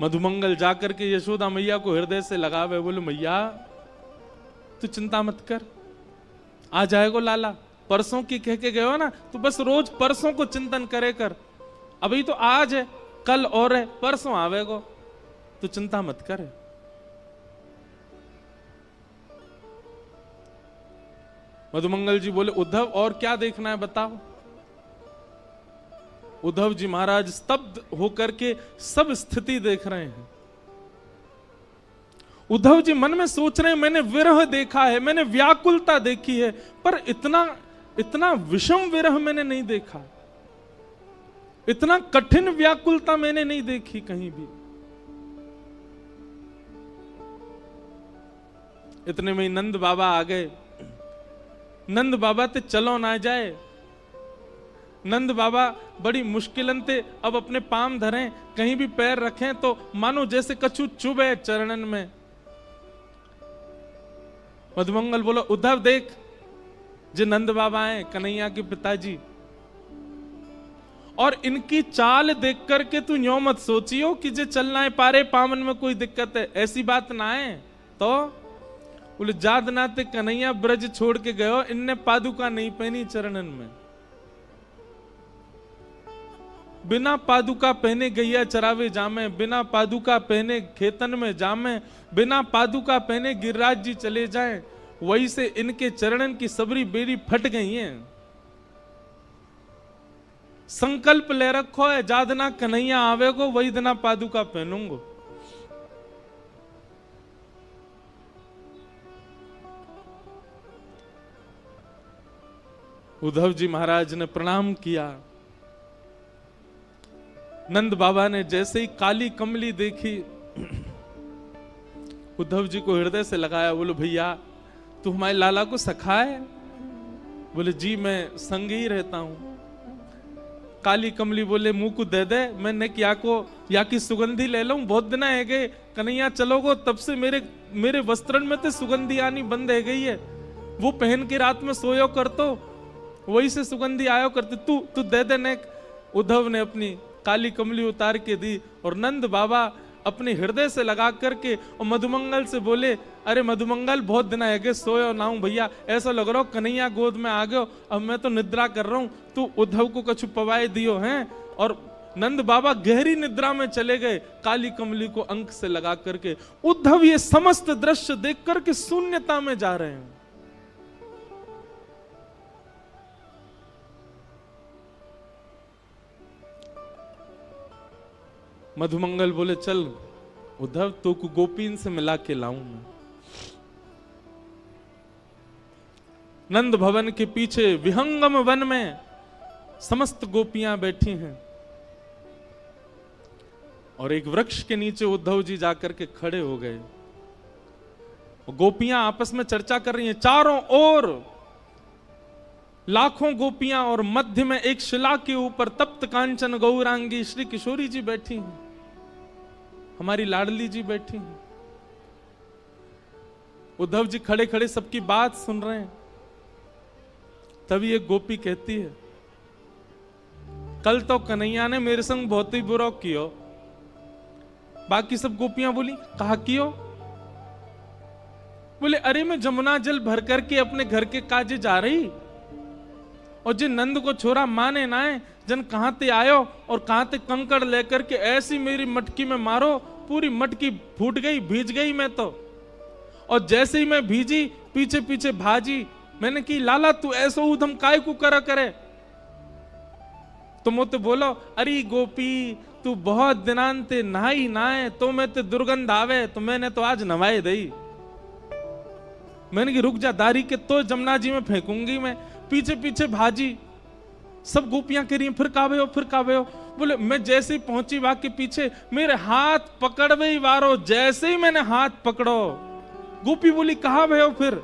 मधुमंगल जाकर के यशोदा मैया को हृदय से लगावे, बोले मैया तू चिंता मत कर, आ जाएगो लाला, परसों की कह के गए हो ना, तू बस रोज परसों को चिंतन करे कर, अभी तो आज है, कल और है, परसों आवेगो, तू चिंता मत कर। मधुमंगल जी बोले उद्धव और क्या देखना है बताओ। उद्धव जी महाराज स्तब्ध होकर के सब स्थिति देख रहे हैं। उद्धव जी मन में सोच रहे हैं मैंने विरह देखा है, मैंने व्याकुलता देखी है, पर इतना विषम विरह मैंने नहीं देखा, इतना कठिन व्याकुलता मैंने नहीं देखी कहीं भी। इतने में नंद बाबा आ गए। नंद बाबा ते चलो ना जाए। नंद बाबा बड़ी मुश्किलन ते अब अपने पाम धरें, कहीं भी पैर रखें तो मानो जैसे कछु चुभे चरणन में। मधुमंगल बोलो उद्धव देख, जे नंद बाबा हैं कन्हैया के पिताजी, और इनकी चाल देख करके तू यूं मत सोचियो कि जे चलना है पारे पावन में कोई दिक्कत है, ऐसी बात ना है। तो बोले जाद नाते कन्हैया ब्रज छोड़ के गयो, इनने पादुका नहीं पहनी चरणन में, बिना पादुका पहने गैया चरावे जामे, बिना पादुका पहने खेतन में जामे, बिना पादुका पहने गिरिराज जी चले जाएं, वही से इनके चरणन की सबरी बेरी फट गई हैं। संकल्प ले रखो है जादना कन्हैया आवेगो वही दिना पादुका पहनूंगो। उद्धव जी महाराज ने प्रणाम किया। नंद बाबा ने जैसे ही काली कमली देखी, उद्धव जी को हृदय से लगाया। बोलो भैया तू हमारे लाला को सखा है? बोले जी मैं संग ही रहता हूं। काली कमली बोले मुंह को दे दे, मैंने क्या को या की सुगंधी ले लूं, बहुत दिन है गए कन्हैया चलोगो तब से मेरे वस्त्रन में तो सुगंधी आनी बंद है गई है, वो पहन के रात में सोयो कर तो वही से सुगंधी आयो करते, तू दे दे ने। उद्धव ने अपनी काली कमली उतार के दी और नंद बाबा अपने हृदय से लगा करके और मधुमंगल से बोले अरे मधुमंगल बहुत दिन है सोयो ना हूं भैया, ऐसा लग रहा हो कन्हैया गोद में आ गयो, अब मैं तो निद्रा कर रहा हूं, तू उद्धव को कछु पवाए दियो हैं। और नंद बाबा गहरी निद्रा में चले गए काली कमली को अंक से लगा करके। उद्धव ये समस्त दृश्य देख करके शून्यता में जा रहे हैं। मधुमंगल बोले चल उद्धव तो को गोपीन से मिला के लाऊं मैं। नंद भवन के पीछे विहंगम वन में समस्त गोपियां बैठी हैं और एक वृक्ष के नीचे उद्धव जी जाकर के खड़े हो गए। गोपियां आपस में चर्चा कर रही हैं, चारों ओर लाखों गोपियां और मध्य में एक शिला के ऊपर तप्त कांचन गौरांगी श्री किशोरी जी बैठी हैं, हमारी लाडली जी बैठी हैं। उद्धव जी खड़े खड़े सबकी बात सुन रहे हैं। तभी एक गोपी कहती है कल तो कन्हैया ने मेरे संग बहुत ही बुरा कियो। बाकी सब गोपियां बोली कहा कियो? बोले अरे मैं जमुना जल भर करके अपने घर के काजे जा रही और जिन नंद को छोरा माने ना है, जन कहां ते आयो और कहां ते कंकड़ लेकर के ऐसी मेरी मटकी में मारो, पूरी मटकी फूट गई, भीज गई मैं तो। और जैसे ही मैं भीजी पीछे पीछे भाजी, मैंने की लाला तू ऐसो उधम काय को करा करे? तुम तो बोलो अरे गोपी तू बहुत दिनांते नहाई नाए तो मैं ते दुर्गंध आवे, तो मैंने तो आज नवाए दई। मैंने की रुक जा दारी के तो जमुना जी में फेंकूंगी मैं। पीछे पीछे भाजी, सब गोपियां कह रही हैं फिर कावे हो फिर कावे हो। बोले मैं जैसे ही पहुंची वहां के पीछे मेरे हाथ पकड़वे ही वारो, जैसे ही मैंने हाथ पकड़ो गोपी बोली कहा भय हो फिर?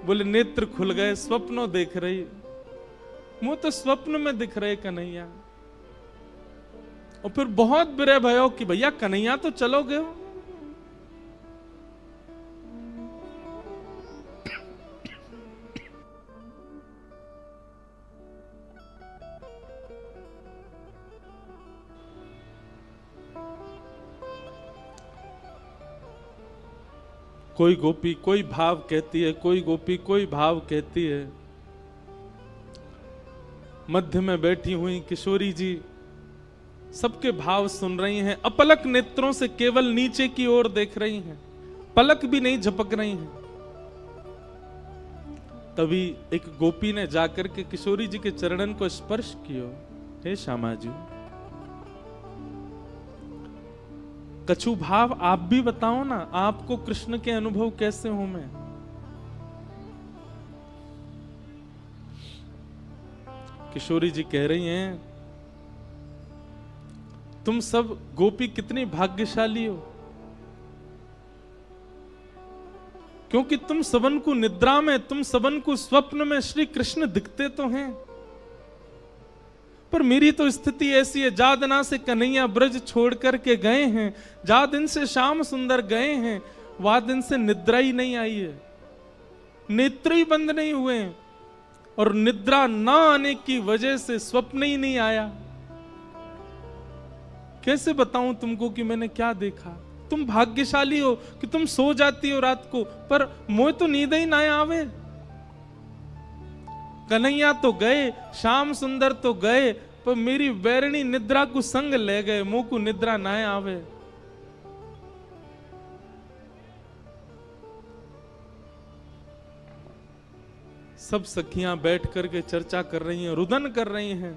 बोले नेत्र खुल गए, स्वप्नों देख रही, मुंह तो स्वप्न में दिख रहे कन्हैया। और फिर बहुत बुरे भयो कि भैया कन्हैया तो चलोगे हो। कोई गोपी कोई भाव कहती है, कोई गोपी कोई भाव कहती है। मध्य में बैठी हुई किशोरी जी सबके भाव सुन रही हैं, अपलक नेत्रों से केवल नीचे की ओर देख रही हैं, पलक भी नहीं झपक रही हैं। तभी एक गोपी ने जाकर के किशोरी जी के चरणन को स्पर्श किया। हे श्यामा जी, कछु भाव आप भी बताओ ना, आपको कृष्ण के अनुभव कैसे हो? मैं किशोरी जी कह रही हैं, तुम सब गोपी कितनी भाग्यशाली हो, क्योंकि तुम सबन को निद्रा में, तुम सबन को स्वप्न में श्री कृष्ण दिखते तो हैं, पर मेरी तो स्थिति ऐसी है, जा दिना से कन्हैया ब्रज छोड़ करके गए हैं, जा दिन से श्याम सुंदर गए हैं, वह दिन से निद्रा ही नहीं आई है, नेत्र ही बंद नहीं हुए हैं, और निद्रा ना आने की वजह से स्वप्न ही नहीं आया। कैसे बताऊं तुमको कि मैंने क्या देखा? तुम भाग्यशाली हो कि तुम सो जाती हो रात को, पर मोह तो नींद ही ना आवे। कन्हैया तो गए, श्याम सुंदर तो गए, पर मेरी बैरणी निद्रा को संग ले गए, मुंह को निद्रा ना आवे। सब सखियां बैठ करके चर्चा कर रही हैं, रुदन कर रही हैं,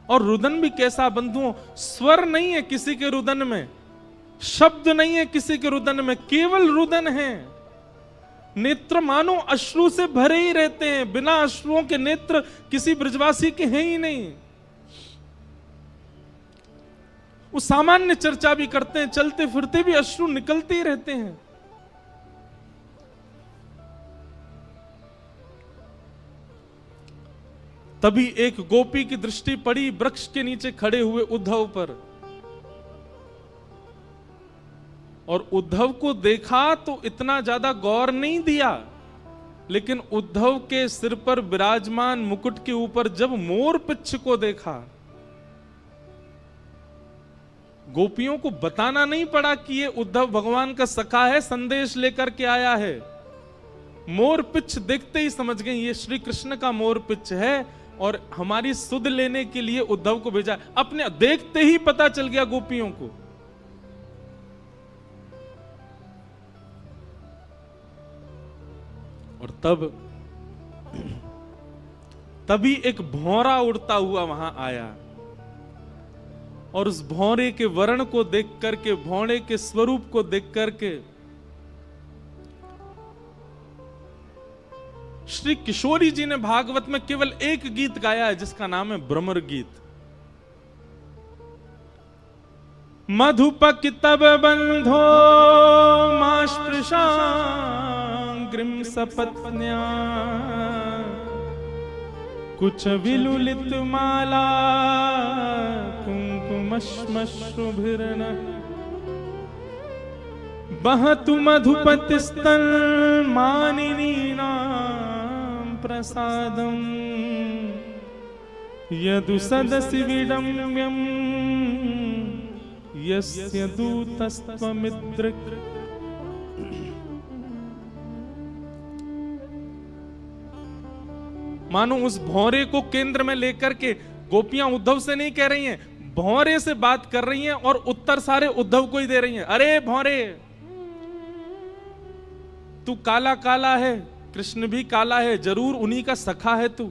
और रुदन भी कैसा बंधुओं, स्वर नहीं है किसी के रुदन में, शब्द नहीं है किसी के रुदन में, केवल रुदन है। नेत्र मानो अश्रु से भरे ही रहते हैं, बिना अश्रुओं के नेत्र किसी ब्रजवासी के हैं ही नहीं। वो सामान्य चर्चा भी करते हैं, चलते फिरते भी अश्रु निकलते ही रहते हैं। तभी एक गोपी की दृष्टि पड़ी वृक्ष के नीचे खड़े हुए उद्धव पर, और उद्धव को देखा तो इतना ज्यादा गौर नहीं दिया, लेकिन उद्धव के सिर पर विराजमान मुकुट के ऊपर जब मोर पिच्छ को देखा, गोपियों को बताना नहीं पड़ा कि ये उद्धव भगवान का सखा है, संदेश लेकर के आया है। मोर पिच्छ देखते ही समझ गए ये श्री कृष्ण का मोर पिच्छ है, और हमारी सुध लेने के लिए उद्धव को भेजा। अपने देखते ही पता चल गया गोपियों को। और तभी एक भौरा उड़ता हुआ वहां आया, और उस भौरे के वर्ण को देख करके, भौरे के स्वरूप को देख करके श्री किशोरी जी ने भागवत में केवल एक गीत गाया है, जिसका नाम है भ्रमर गीत। मधुपक तब बंधो मास्पृशांग्रिम सपत्न्या, कुछ विलुलित माला कुंकुमश्मश्रुभिर्न, बहतु मधुपतिस्तन मानिनीनां प्रसादं, यदु सदसि विडम्यं यस्य दूतस्त्वमिद्रिक्। मानो उस भौरे को केंद्र में लेकर के गोपियां उद्धव से नहीं कह रही हैं, भौरे से बात कर रही हैं, और उत्तर सारे उद्धव को ही दे रही हैं। अरे भौरे, तू काला काला है, कृष्ण भी काला है, जरूर उन्हीं का सखा है तू।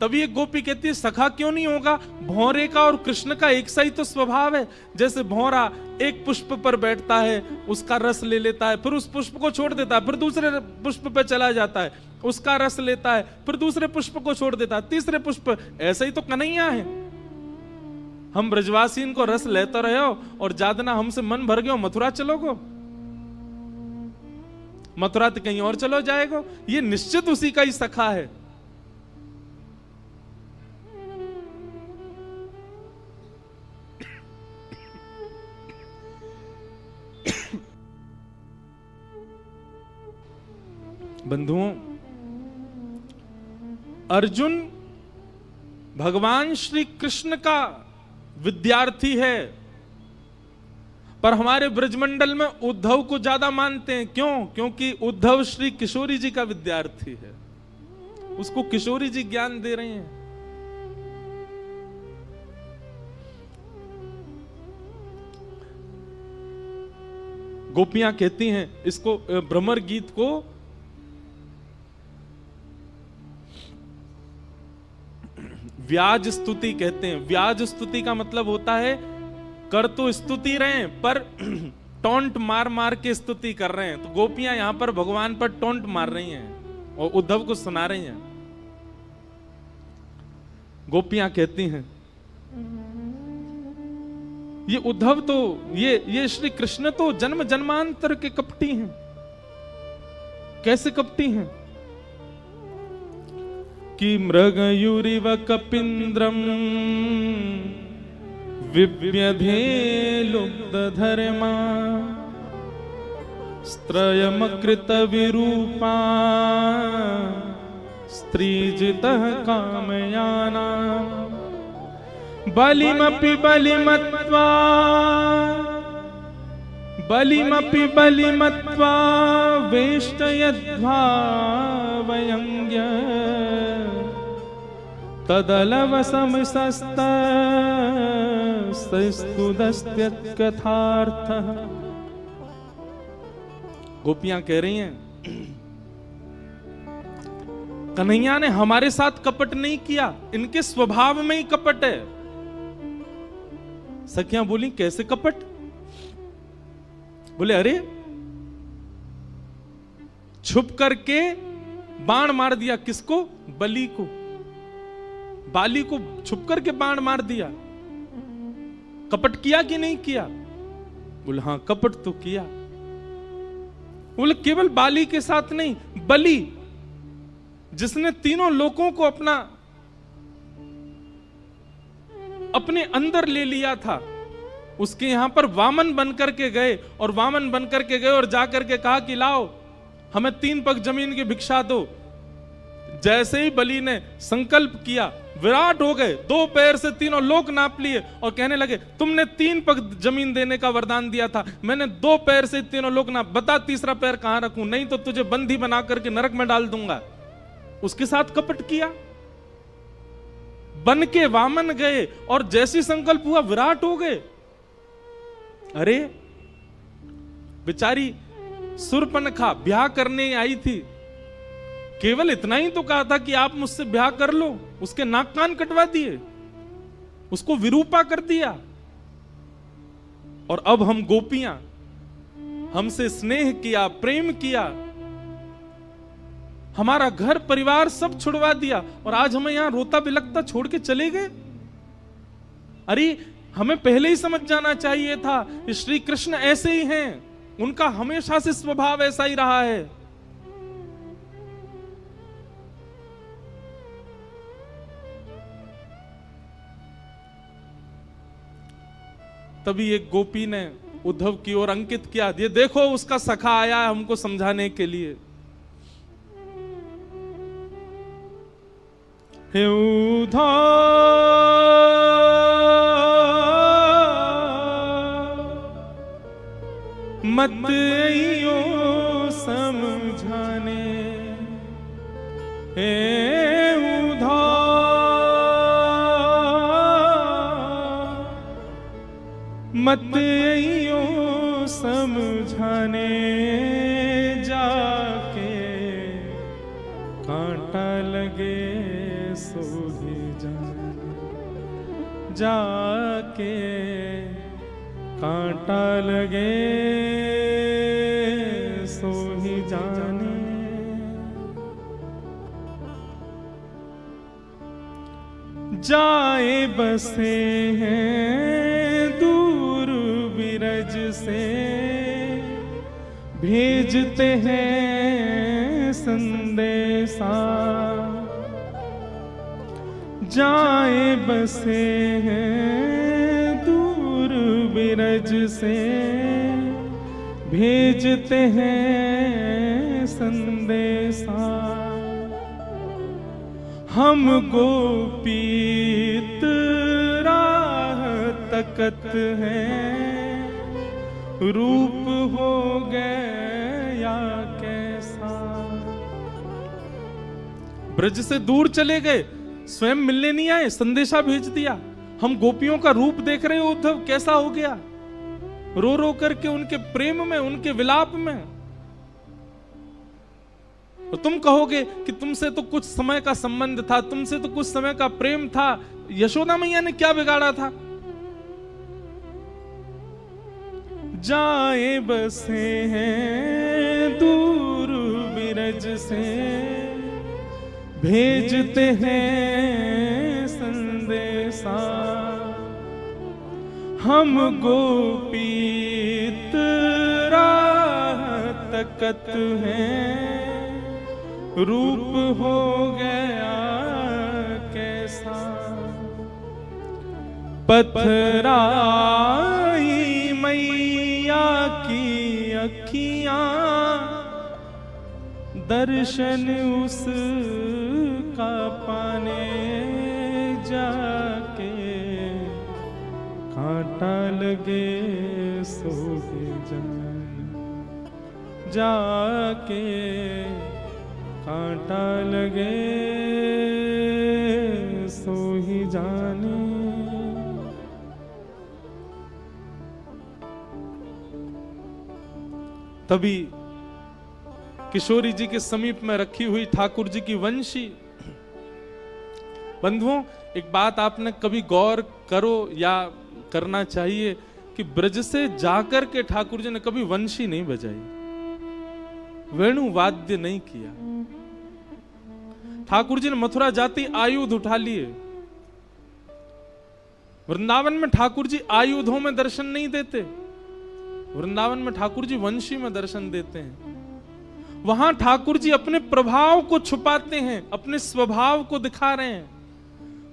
तभी एक गोपी कहती है सखा क्यों नहीं होगा, भौरे का और कृष्ण का एक सा ही तो स्वभाव है। जैसे भौरा एक पुष्प पर बैठता है, उसका रस ले लेता है, फिर उस पुष्प को छोड़ देता है, फिर दूसरे पुष्प पर चला जाता है, उसका रस लेता है, फिर दूसरे पुष्प को छोड़ देता है, तीसरे पुष्प। ऐसे ही तो कन्हैया है। हम ब्रजवासी इनको रस लेते रहे हो, और जादना हमसे मन भर गयो, मथुरा चलोगो, मथुरा तो कहीं और चलो जाएगो। ये निश्चित उसी का ही सखा है। बंधुओं, अर्जुन भगवान श्री कृष्ण का विद्यार्थी है, पर हमारे ब्रजमंडल में उद्धव को ज्यादा मानते हैं। क्यों? क्योंकि उद्धव श्री किशोरी जी का विद्यार्थी है, उसको किशोरी जी ज्ञान दे रहे हैं। गोपियां कहती हैं इसको, भ्रमर गीत को व्याज स्तुति कहते हैं। व्याज स्तुति का मतलब होता है कर तो स्तुति रहे हैं पर टोंट मार मार के स्तुति कर रहे हैं। तो गोपियां यहां पर भगवान पर टोंट मार रही हैं और उद्धव को सुना रही हैं। गोपियां कहती हैं ये उद्धव तो ये श्री कृष्ण तो जन्म जन्मांतर के कपटी हैं। कैसे कपटी हैं? कि मृगयुरिव कपिंद्रम विव्यधे लुब्धधर्मा स्त्रयमकृत विरूपा स्त्रीजितः कामयाना बलिमपि बलिमत्वा वेष्टयद्भावयङ्ग्य तदलवसमस्तस्तुदस्त्यत्कथार्थः। गोपियां कह रही हैं कन्हैया ने हमारे साथ कपट नहीं किया, इनके स्वभाव में ही कपट है। सखियां बोली कैसे कपट? बोले अरे छुप करके बाण मार दिया। किसको? बलि को, बाली को छुप करके बाण मार दिया। कपट किया कि नहीं किया? बोले हाँ कपट तो किया। बोले केवल बाली के साथ नहीं, बलि जिसने तीनों लोगों को अपने अंदर ले लिया था, उसके यहां पर वामन बनकर के गए और जाकर के कहा कि लाओ हमें 3 पग जमीन की भिक्षा दो। जैसे ही बलि ने संकल्प किया विराट हो गए, 2 पैर से तीनों लोक नाप लिए और कहने लगे तुमने 3 पग जमीन देने का वरदान दिया था, मैंने 2 पैर से तीनों लोक नाप, बता तीसरा पैर कहां रखूं, नहीं तो तुझे बंदी बना करके नरक में डाल दूंगा। उसके साथ कपट किया, बन के वामन गए और जैसी संकल्प हुआ विराट हो गए। अरे बेचारी सुरपनखा ब्याह करने आई थी, केवल इतना ही तो कहा था कि आप मुझसे ब्याह कर लो, उसके नाक कान कटवा दिए, उसको विरूपा कर दिया। और अब हम गोपियां, हमसे स्नेह किया, प्रेम किया, हमारा घर परिवार सब छुड़वा दिया और आज हमें यहां रोता बिलखता छोड़ के चले गए। अरे हमें पहले ही समझ जाना चाहिए था श्री कृष्ण ऐसे ही हैं, उनका हमेशा से स्वभाव ऐसा ही रहा है। तभी एक गोपी ने उद्धव की ओर अंकित किया, ये देखो उसका सखा आया है हमको समझाने के लिए। हे उद्धव मत आइयो समझाने, हे उद्धव मत आइयो समझाने, जाके कांटा लगे सो ही जाने, जाके कांटा लगे सो ही जाने। जाए बसे हैं दूर बिरज से, भेजते हैं संदेशा, जाए बसे हैं दूर बिरज से, भेजते हैं संदेशा। हम गोपीत राह तकत हैं, रूप हो गया कैसा। ब्रज से दूर चले गए, स्वयं मिलने नहीं आए, संदेशा भेज दिया। हम गोपियों का रूप देख रहे हो उद्धव कैसा हो गया, रो रो करके उनके प्रेम में, उनके विलाप में। और तुम कहोगे कि तुमसे तो कुछ समय का संबंध था, तुमसे तो कुछ समय का प्रेम था, यशोदा मैया ने क्या बिगाड़ा था? जाए बसे हैं दूर बिरज से, भेजते हैं संदेशा, हम गोपीत राह तकत हैं, रूप हो गया कैसा, पथराई मैया की अखियां, दर्शन उसका पाने जाके, कांटा लगे सोहे जान, जाके कांटा लगे सो ही जाने। तभी किशोरी जी के समीप में रखी हुई ठाकुर जी की वंशी, बंधुओं एक बात आपने कभी गौर करो या करना चाहिए कि ब्रज से जाकर के ठाकुर जी ने कभी वंशी नहीं बजाई, वेणु वाद्य नहीं किया। ठाकुर जी ने मथुरा जाती आयुध उठा लिए। वृंदावन में ठाकुर जी आयुधों में दर्शन नहीं देते, वृंदावन में ठाकुर जी वंशी में दर्शन देते हैं। वहां ठाकुर जी अपने प्रभाव को छुपाते हैं, अपने स्वभाव को दिखा रहे हैं।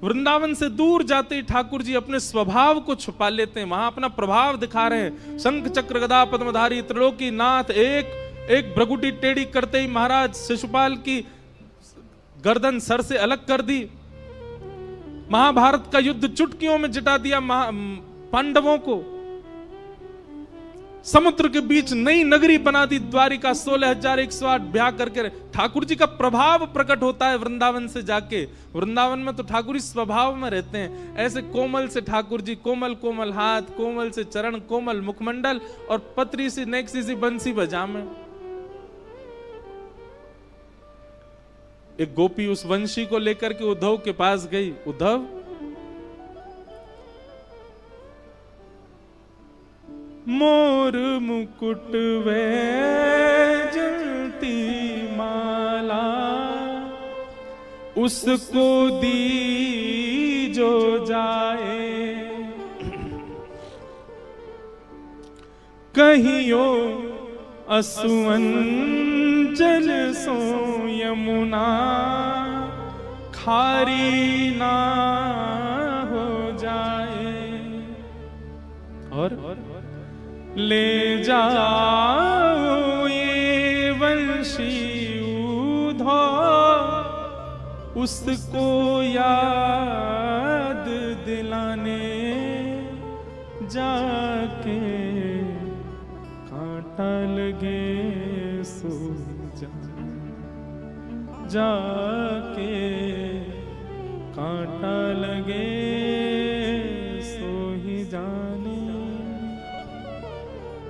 वृंदावन से दूर जाते ही ठाकुर जी अपने स्वभाव को छुपा लेते हैं, वहां अपना प्रभाव दिखा रहे हैं। शंख चक्र गदा पद्मधारी त्रिलोकी नाथ, एक भ्रगुटी टेढ़ी करते ही महाराज शिशुपाल की गर्दन सर से अलग कर दी। महाभारत का युद्ध चुटकियों में जिता दिया पांडवों को। समुद्र के बीच नई नगरी बना दी द्वारिका, 16,108 ब्याह करके। ठाकुर जी का प्रभाव प्रकट होता है वृंदावन से जाके। वृंदावन में तो ठाकुर जी स्वभाव में रहते हैं, ऐसे कोमल से ठाकुर जी, कोमल कोमल हाथ, कोमल से चरण, कोमल मुखमंडल और पतरी सी नेक्सी सी बंसी बजामे। एक गोपी उस वंशी को लेकर के उद्धव के पास गई। उद्धव, मोर मुकुट वैजयंती माला, उसको दी जो जाए, कहियो असुवन जल सो यमुना, खारी ना हो जाए। और ले जाओ ये वंशी उधो, उसको याद दिलाने जाके, कांटा लगे सो जाके, कांटा लगे सो ही जाने।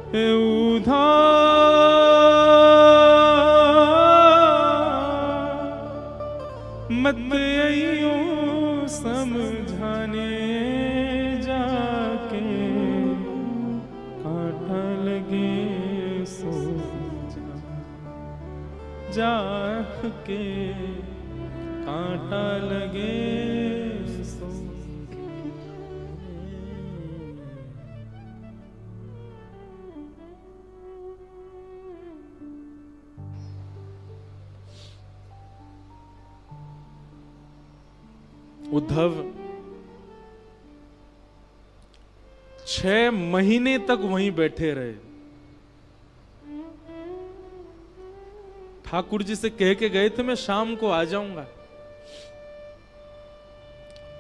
उधा मत आइयो समझाने जाके, कांटा लगे सो जाके, कांटा लगे सो। उद्धव 6 महीने तक वहीं बैठे रहे। ठाकुर जी से कह के गए थे मैं शाम को आ जाऊंगा,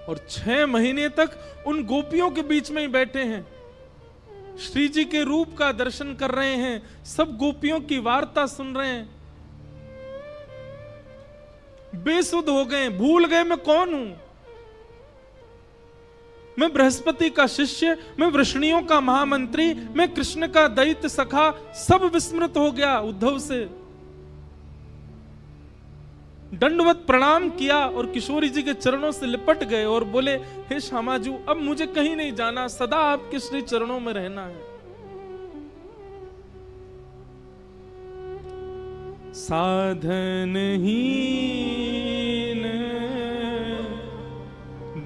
और 6 महीने तक उन गोपियों के बीच में ही बैठे हैं। श्री जी के रूप का दर्शन कर रहे हैं, सब गोपियों की वार्ता सुन रहे हैं। बेसुध हो गए, भूल गए मैं कौन हूं। मैं बृहस्पति का शिष्य, मैं वृष्णियों का महामंत्री, मैं कृष्ण का दैत्य सखा, सब विस्मृत हो गया उद्धव से। दंडवत प्रणाम किया और किशोरी जी के चरणों से लिपट गए और बोले, हे श्यामाजू, अब मुझे कहीं नहीं जाना, सदा आपके श्री चरणों में रहना है। साधन हीन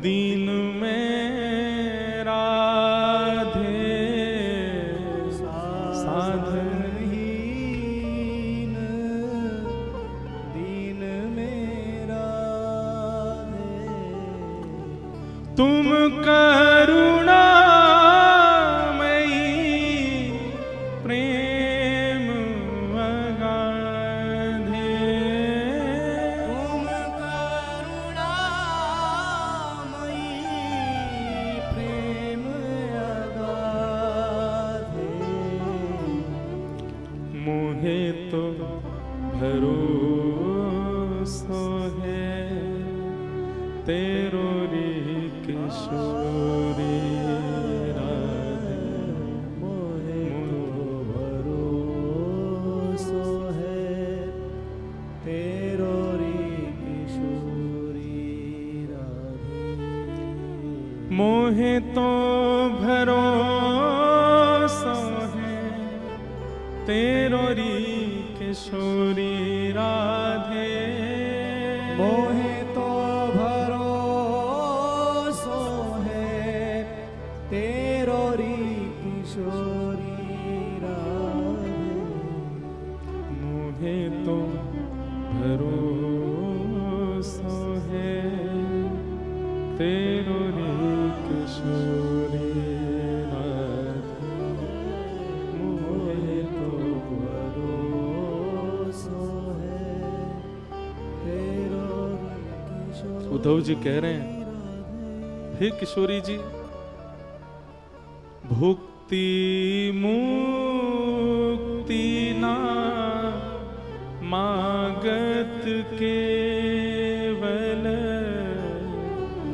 दीन में राधे, साधन हीन दीन में राधे, तुम करुणा तेरो रे किशोरी राधे, मोहे तो भरोसो है, तेरो रे किशोरी राधे, मोहे तो भरोसो है, तेरो रे किशोरी राधे, मोहे तो भरोसा है, तेरो रे किशोरी राधे, मोहे तो भरोसा है, तेरो रे किशोरी। उद्धव जी कह रहे हैं, हे किशोरी जी, भुक्ति मुक्ति ना मागत केवल,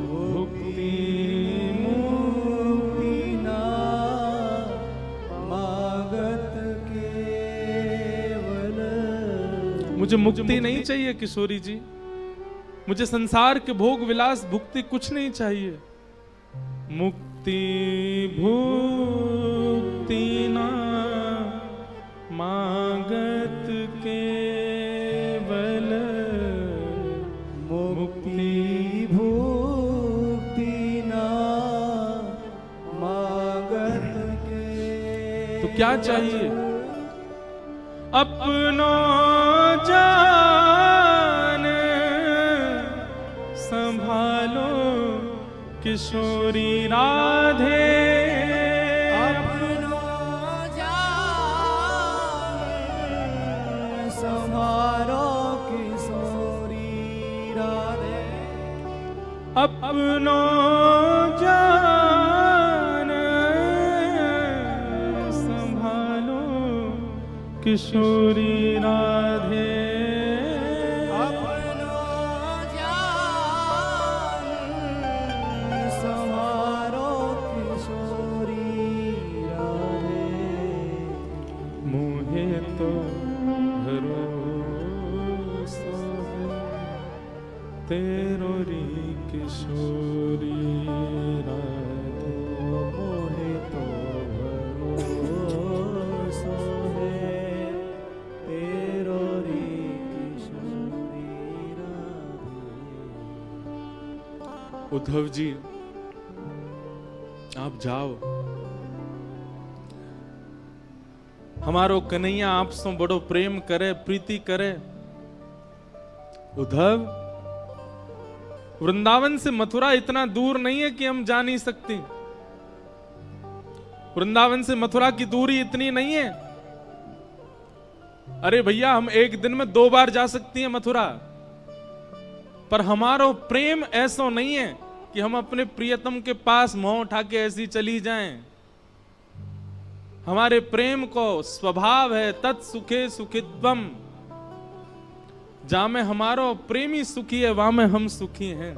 भुक्ति मुक्ति ना मागत केवल। मुझे मुक्ति नहीं चाहिए किशोरी जी, मुझे संसार के भोग विलास भुक्ति कुछ नहीं चाहिए। मुक्ति भुक्ति ना मागत केवल, मुक्ति भुक्ति ना मागत केवल। तो क्या चाहिए? अपनो जान संभालो किशोरी राधे, अपनो जान संभालो किशोरी राधे, अपनो जान संभालो किशोरी राधे, तेरो रे किशोरी राधे, मोहे तो भरोसा है, तेरो रे किशोरी राधे। उद्धव जी आप जाओ, हमारो कन्हैया आपसे बड़ो प्रेम करे, प्रीति करे। उद्धव, वृंदावन से मथुरा इतना दूर नहीं है कि हम जा नहीं सकते। वृंदावन से मथुरा की दूरी इतनी नहीं है। अरे भैया, हम एक दिन में 2 बार जा सकती हैं मथुरा, पर हमारा प्रेम ऐसा नहीं है कि हम अपने प्रियतम के पास मुंह उठा के ऐसी चली जाएं। हमारे प्रेम को स्वभाव है तत्सुखे सुखित्वम, जहां में हमारो प्रेमी सुखी है वहां में हम सुखी हैं।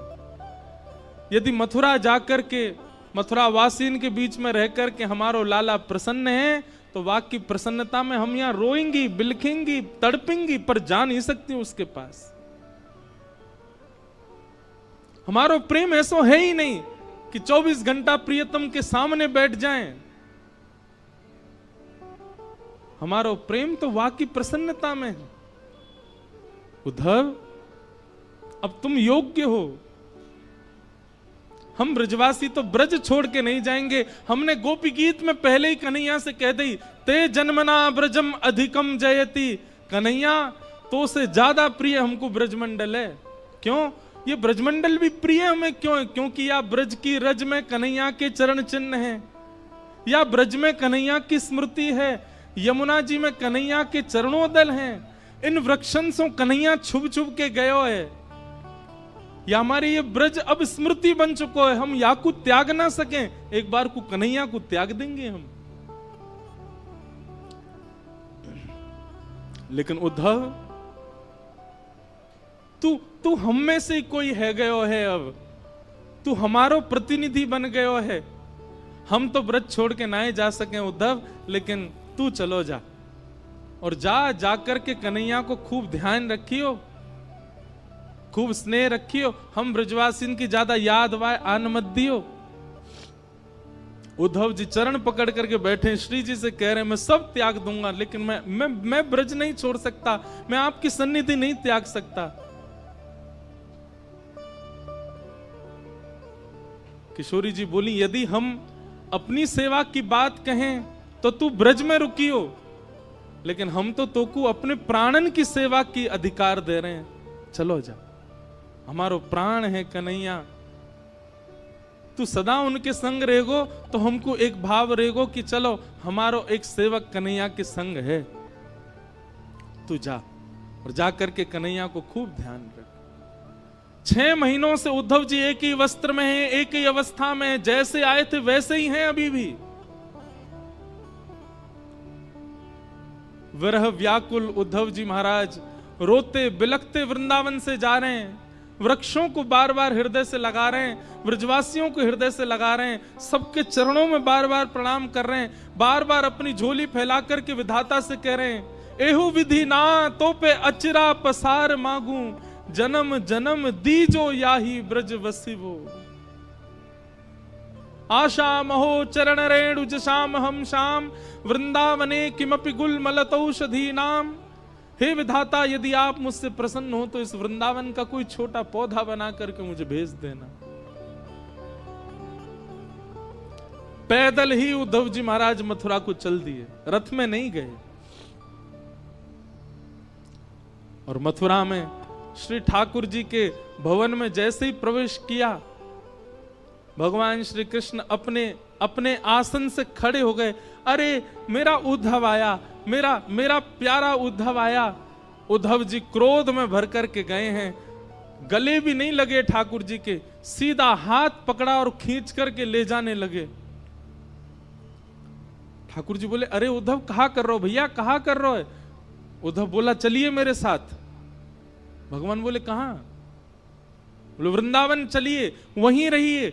यदि मथुरा जाकर के मथुरा वासीन के बीच में रहकर के हमारो लाला प्रसन्न है, तो वाकई प्रसन्नता में हम यहाँ रोएंगी, बिलखेंगी, तड़पेंगी, पर जा नहीं सकती उसके पास। हमारो प्रेम ऐसो है ही नहीं कि 24 घंटा प्रियतम के सामने बैठ जाएं। हमारो प्रेम तो वाकई प्रसन्नता में है। उद्धव, अब तुम योग्य हो। हम ब्रजवासी तो ब्रज छोड़ के नहीं जाएंगे। हमने गोपी गीत में पहले ही कन्हैया से कह दी, ते जन्मना ब्रजम अधिकम जयति। कन्हैया, तो से ज्यादा प्रिय हमको ब्रजमंडल है। क्यों? ये ब्रजमंडल भी प्रिय हमें क्यों है? क्योंकि या ब्रज की रज में कन्हैया के चरण चिन्ह हैं, या ब्रज में कन्हैया की स्मृति है, यमुना जी में कन्हैया के चरणोदल हैं। इन वृक्षन से कन्हैया छुप छुप के गयो है। या हमारे ये ब्रज अब स्मृति बन चुको है। हम या को त्याग ना सकें, एक बार को कन्हैया को त्याग देंगे हम। लेकिन उद्धव, तू हम में से कोई है गयो है। अब तू हमारो प्रतिनिधि बन गयो है। हम तो ब्रज छोड़ के ना जा सके उद्धव, लेकिन तू चलो जा, और जा करके कन्हैया को खूब ध्यान रखियो, खूब स्नेह रखियो। हम ब्रजवासिन की ज्यादा याद वाय आन मत दियो। उद्धव जी चरण पकड़ करके बैठे, श्री जी से कह रहे हैं मैं सब त्याग दूंगा, लेकिन मैं ब्रज नहीं छोड़ सकता, मैं आपकी सन्निधि नहीं त्याग सकता। किशोरी जी बोली, यदि हम अपनी सेवा की बात कहें तो तू ब्रज में रुकियो, लेकिन हम तो तोकू अपने प्राणन की सेवा की अधिकार दे रहे हैं। चलो जा, हमारो प्राण है कन्हैया, तू सदा उनके संग रहेगो तो हमको एक भाव रहेगो कि चलो हमारो एक सेवक कन्हैया के संग है। तू जा, और जा करके कन्हैया को खूब ध्यान रख। 6 महीनों से उद्धव जी एक ही वस्त्र में हैं, एक ही अवस्था में हैं, जैसे आए थे वैसे ही हैं अभी भी। विरह व्याकुल उद्धव जी महाराज रोते बिलखते वृंदावन से जा रहे हैं। वृक्षों को बार बार हृदय से लगा रहे हैं, ब्रजवासियों को हृदय से लगा रहे हैं, सबके चरणों में बार बार प्रणाम कर रहे हैं, बार बार अपनी झोली फैला करके विधाता से कह रहे हैं, एहु विधि ना तो पे अचिरा पसार मांगू, जन्म जन्म दीजो याही ब्रज वसिवो। आशा महो चरण रेणु जशाम हम शाम, वृंदावने किमपि गुल मलतौषधि नाम। हे विधाता, यदि आप मुझसे प्रसन्न हो तो इस वृंदावन का कोई छोटा पौधा बना करके मुझे भेज देना। पैदल ही उद्धव जी महाराज मथुरा को चल दिए, रथ में नहीं गए। और मथुरा में श्री ठाकुर जी के भवन में जैसे ही प्रवेश किया, भगवान श्री कृष्ण अपने आसन से खड़े हो गए। अरे मेरा उद्धव आया, मेरा प्यारा उद्धव आया। उद्धव जी क्रोध में भर करके गए हैं, गले भी नहीं लगे ठाकुर जी के, सीधा हाथ पकड़ा और खींच करके ले जाने लगे। ठाकुर जी बोले, अरे उद्धव कहा कर रहे हो भैया, कहा कर रहे हो? उद्धव बोला, चलिए मेरे साथ। भगवान बोले, कहां? बोले, वृंदावन चलिए, वहीं रहिए।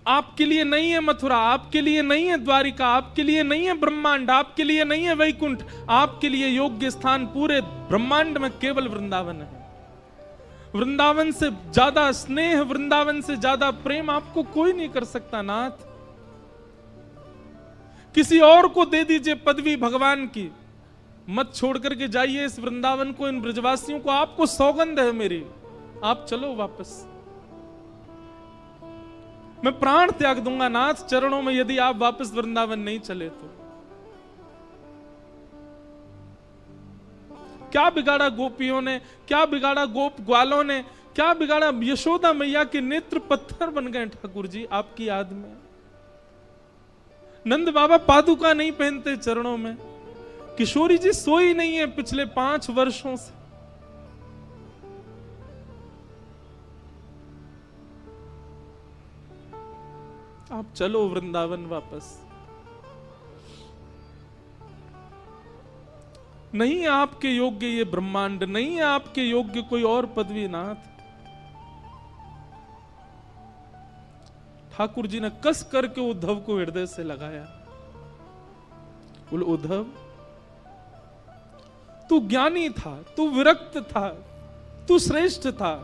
आपके लिए नहीं है मथुरा, आपके लिए नहीं है द्वारिका, आपके लिए नहीं है ब्रह्मांड, आपके लिए नहीं है वैकुंठ, आपके लिए योग्य स्थान पूरे ब्रह्मांड में केवल वृंदावन है। वृंदावन से ज्यादा स्नेह, वृंदावन से ज्यादा प्रेम आपको कोई नहीं कर सकता नाथ। किसी और को दे दीजिए पदवी भगवान की, मत छोड़ करके जाइए इस वृंदावन को, इन ब्रजवासियों को। आपको सौगंध है मेरी, आप चलो वापस। मैं प्राण त्याग दूंगा नाथ चरणों में, यदि आप वापस वृंदावन नहीं चले तो। क्या बिगाड़ा गोपियों ने, क्या बिगाड़ा गोप ग्वालों ने, क्या बिगाड़ा? यशोदा मैया के नेत्र पत्थर बन गए ठाकुर जी आपकी याद में। नंद बाबा पादुका नहीं पहनते चरणों में। किशोरी जी सोई नहीं है पिछले 5 वर्षों से। आप चलो वृंदावन वापस। नहीं है आपके योग्य ये ब्रह्मांड, नहीं है आपके योग्य कोई और पदवी नाथ। ठाकुर जी ने कस करके उद्धव को हृदय से लगाया। बोले, उद्धव तू ज्ञानी था, तू विरक्त था, तू श्रेष्ठ था,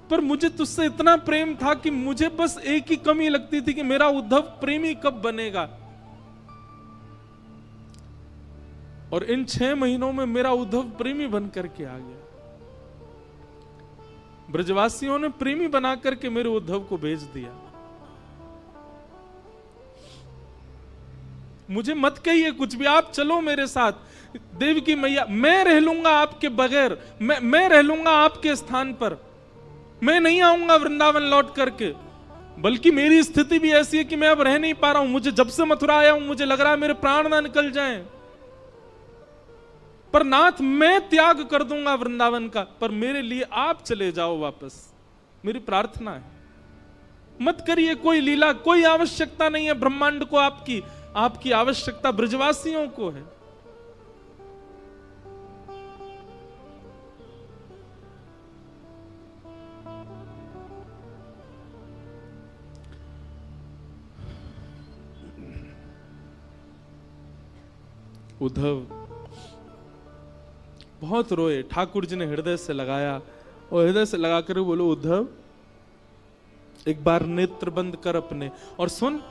पर मुझे तुझसे इतना प्रेम था कि मुझे बस एक ही कमी लगती थी कि मेरा उद्धव प्रेमी कब बनेगा। और इन 6 महीनों में मेरा उद्धव प्रेमी बन करके आ गया। ब्रजवासियों ने प्रेमी बना करके मेरे उद्धव को भेज दिया। मुझे मत कहिए कुछ भी, आप चलो मेरे साथ। देव की मैया, मैं रह लूंगा आपके बगैर, मैं रह लूंगा आपके स्थान पर, मैं नहीं आऊंगा वृंदावन लौट करके। बल्कि मेरी स्थिति भी ऐसी है कि मैं अब रह नहीं पा रहा हूं। मुझे जब से मथुरा आया हूं मुझे लग रहा है मेरे प्राण ना निकल जाएं। पर नाथ, मैं त्याग कर दूंगा वृंदावन का, पर मेरे लिए आप चले जाओ वापस, मेरी प्रार्थना है। मत करिए कोई लीला, कोई आवश्यकता नहीं है ब्रह्मांड को आपकी, आपकी आवश्यकता ब्रजवासियों को है। उद्धव बहुत रोए। ठाकुर जी ने हृदय से लगाया और हृदय से लगाकर बोलो, उद्धव एक बार नेत्र बंद कर अपने और सुन।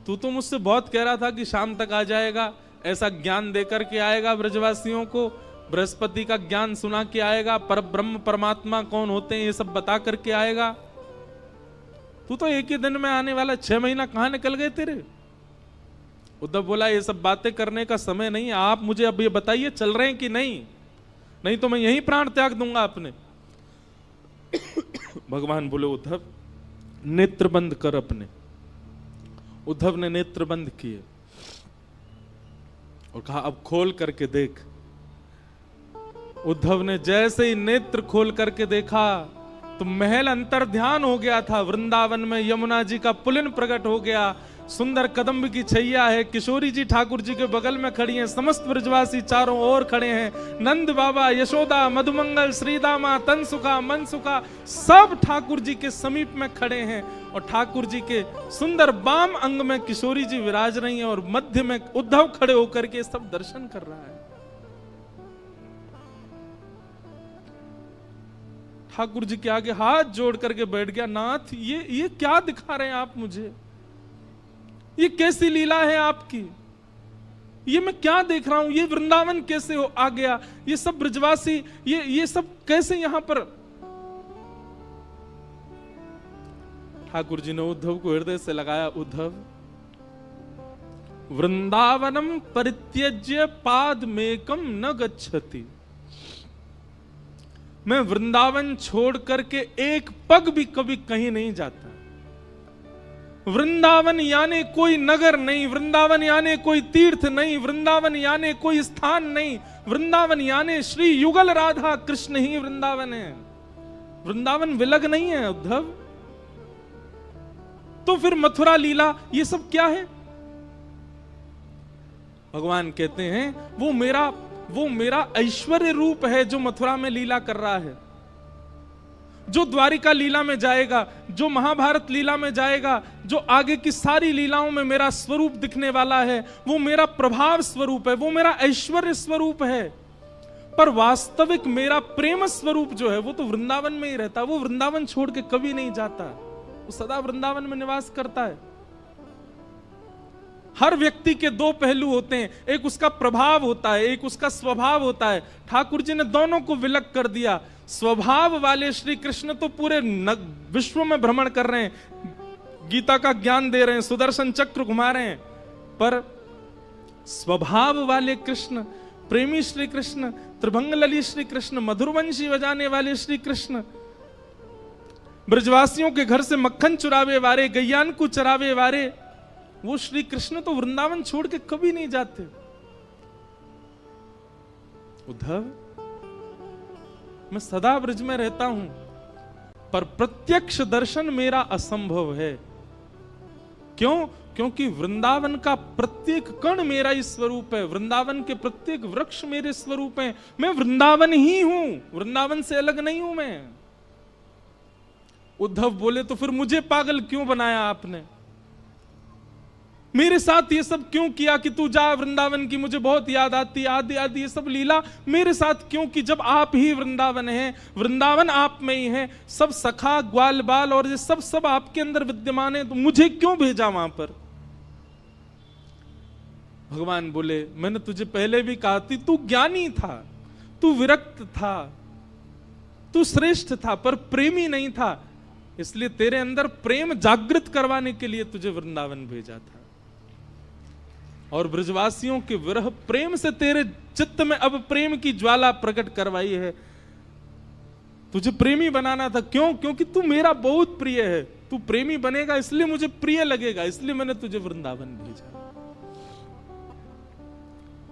तू तो मुझसे बहुत कह रहा था कि शाम तक आ जाएगा, ऐसा ज्ञान देकर के आएगा ब्रजवासियों को, बृहस्पति का ज्ञान सुना के आएगा, पर ब्रह्म परमात्मा कौन होते हैं ये सब बता करके आएगा। तू तो एक ही दिन में आने वाला, 6 महीना कहां निकल गए तेरे। उद्धव बोला, ये सब बातें करने का समय नहीं है, आप मुझे अब ये बताइए चल रहे हैं कि नहीं, नहीं तो मैं यही प्राण त्याग दूंगा अपने। भगवान बोले, उद्धव नेत्र बंद कर अपने। उद्धव ने नेत्र बंद किए और कहा, अब खोल करके देख। उद्धव ने जैसे ही नेत्र खोल करके देखा तो महल अंतर ध्यान हो गया था। वृंदावन में यमुना जी का पुलिन प्रकट हो गया, सुंदर कदम्ब की छैया है, किशोरी जी ठाकुर जी के बगल में खड़ी हैं, समस्त ब्रजवासी चारों ओर खड़े हैं, नंद बाबा, यशोदा, मधुमंगल, श्रीदामा, तनसुखा, मनसुखा सब ठाकुर जी के समीप में खड़े हैं। और ठाकुर जी के सुंदर बाम अंग में किशोरी जी विराज रही हैं और मध्य में उद्धव खड़े होकर के सब दर्शन कर रहा है। ठाकुर जी के आगे हाथ जोड़ करके बैठ गया, नाथ ये क्या दिखा रहे हैं आप मुझे, ये कैसी लीला है आपकी, ये मैं क्या देख रहा हूं, ये वृंदावन कैसे आ गया, ये सब ब्रजवासी ये सब कैसे यहां पर। ठाकुर जी ने उद्धव को हृदय से लगाया, उद्धव वृंदावनम परित्यज्य पादमेकम न गच्छति। मैं वृंदावन छोड़ करके एक पग भी कभी कहीं नहीं जाता। वृंदावन यानी कोई नगर नहीं, वृंदावन यानी कोई तीर्थ नहीं, वृंदावन यानी कोई स्थान नहीं, वृंदावन यानी श्री युगल राधा कृष्ण ही वृंदावन है। वृंदावन विलग नहीं है उद्धव। तो फिर मथुरा लीला ये सब क्या है। भगवान कहते हैं वो मेरा ऐश्वर्य रूप है जो मथुरा में लीला कर रहा है। जो द्वारिका लीला में जाएगा, जो महाभारत लीला में जाएगा, जो आगे की सारी लीलाओं में मेरा स्वरूप दिखने वाला है, वो मेरा प्रभाव स्वरूप है, वो मेरा ऐश्वर्य स्वरूप है। पर वास्तविक मेरा प्रेम स्वरूप जो है वो तो वृंदावन में ही रहता। वो वृंदावन छोड़ के कभी नहीं जाता, वो सदा वृंदावन में निवास करता है। हर व्यक्ति के 2 पहलू होते हैं, एक उसका प्रभाव होता है, एक उसका स्वभाव होता है। ठाकुर जी ने दोनों को विलग कर दिया। स्वभाव वाले श्री कृष्ण तो पूरे विश्व में भ्रमण कर रहे हैं, गीता का ज्ञान दे रहे हैं, सुदर्शन चक्र घुमा रहे हैं। पर स्वभाव वाले कृष्ण, प्रेमी श्री कृष्ण, त्रिभंग लली श्री कृष्ण, मधुरवंशी बजाने वाले श्री कृष्ण, ब्रजवासियों के घर से मक्खन चुरावे वाले, गैयान को चरावे वाले, वो श्री कृष्ण तो वृंदावन छोड़ के कभी नहीं जाते। उद्धव, मैं सदा ब्रज में रहता हूं, पर प्रत्यक्ष दर्शन मेरा असंभव है। क्यों? क्योंकि वृंदावन का प्रत्येक कण मेरा ही स्वरूप है, वृंदावन के प्रत्येक वृक्ष मेरे स्वरूप हैं। मैं वृंदावन ही हूं, वृंदावन से अलग नहीं हूं मैं। उद्धव बोले, तो फिर मुझे पागल क्यों बनाया आपने? मेरे साथ ये सब क्यों किया कि तू जा वृंदावन की मुझे बहुत याद आती, आदि आदि ये सब लीला मेरे साथ क्यों की, जब आप ही वृंदावन है, वृंदावन आप में ही है, सब सखा ग्वाल बाल और ये सब आपके अंदर विद्यमान है, तो मुझे क्यों भेजा वहां पर? भगवान बोले मैंने तुझे पहले भी कहा थी, तू ज्ञानी था, तू विरक्त था, तू श्रेष्ठ था, पर प्रेमी नहीं था, इसलिए तेरे अंदर प्रेम जागृत करवाने के लिए तुझे वृंदावन भेजा था। और ब्रजवासियों के विरह प्रेम से तेरे चित्त में अब प्रेम की ज्वाला प्रकट करवाई है, तुझे प्रेमी बनाना था। क्यों? क्योंकि तू मेरा बहुत प्रिय है, तू प्रेमी बनेगा इसलिए मुझे प्रिय लगेगा, इसलिए मैंने तुझे वृंदावन भेजा।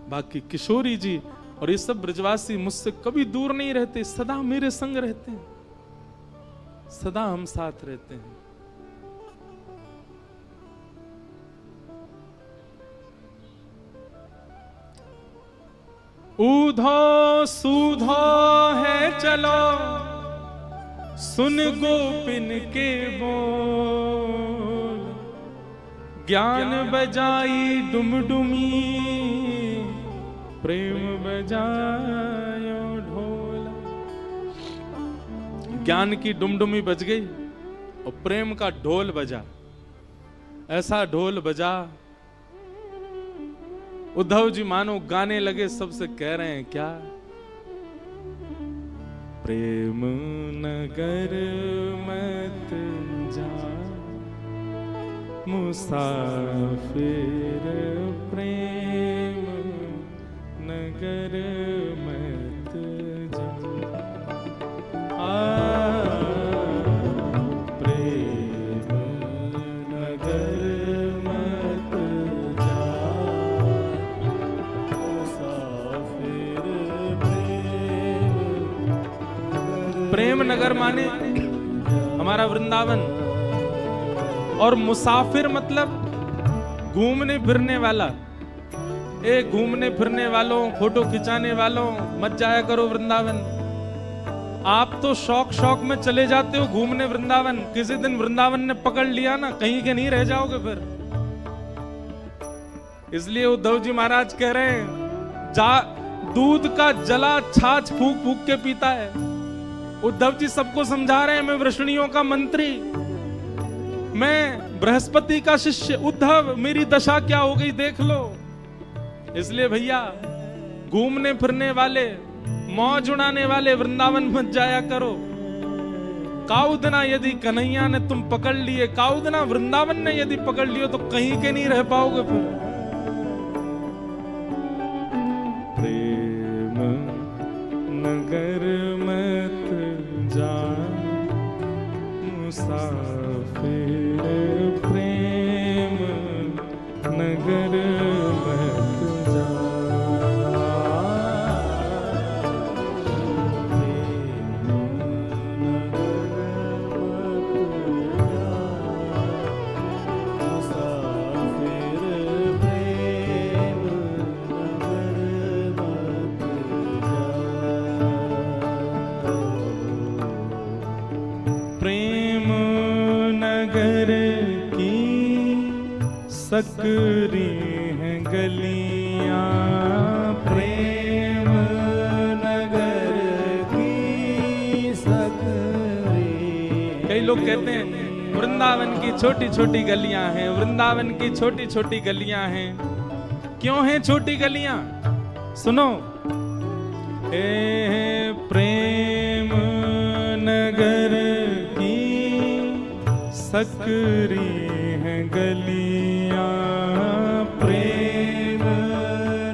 बाकी किशोरी जी और ये सब ब्रजवासी मुझसे कभी दूर नहीं रहते, सदा मेरे संग रहते हैं, सदा हम साथ रहते हैं। ऊधो सूधो है चलो, सुन गोपिन के बोल, ज्ञान बजाई डुमडुमी, प्रेम बजायो ढोल। ज्ञान की डुमडुमी बज गई और प्रेम का ढोल बजा, ऐसा ढोल बजा उद्धव जी मानो गाने लगे, सबसे कह रहे हैं क्या? प्रेम नगर मत जा मुसाफिर, प्रेम नगर मत जा, प्रेम नगर मत जा मुसाफिर, प्रेम नगर माने हमारा वृंदावन, और मुसाफिर मतलब घूमने फिरने वाला। ए घूमने फिरने वालों, फोटो खिंचाने वालों, मत जाया करो वृंदावन। आप तो शौक शौक में चले जाते हो घूमने वृंदावन, किसी दिन वृंदावन ने पकड़ लिया ना, कहीं के नहीं रह जाओगे फिर। इसलिए उद्धव जी महाराज कह रहे हैं, जा दूध का जला छाछ फूक फूक के पीता है। उद्धव जी सबको समझा रहे हैं, मैं वृष्णियों का मंत्री, मैं बृहस्पति का शिष्य, उद्धव मेरी दशा क्या हो गई देख लो। इसलिए भैया घूमने फिरने वाले, मौज उड़ाने वाले वृंदावन मत जाया करो। काउदना यदि कन्हैया ने तुम पकड़ लिए, काउदना वृंदावन ने यदि पकड़ लियो तो कहीं के नहीं रह पाओगे फिर। प्रेम नगर मत जा मुसाफिर, प्रेम नगर मत जा, प्रेम नगर की सकरी हैं गलियां, प्रेम नगर की सकरी। कई लोग कहते हैं वृंदावन की छोटी छोटी गलियां हैं, वृंदावन की छोटी छोटी गलियां हैं। क्यों हैं छोटी गलियां? सुनो, प्रेम नगर सकरी हैं गलियां, प्रेम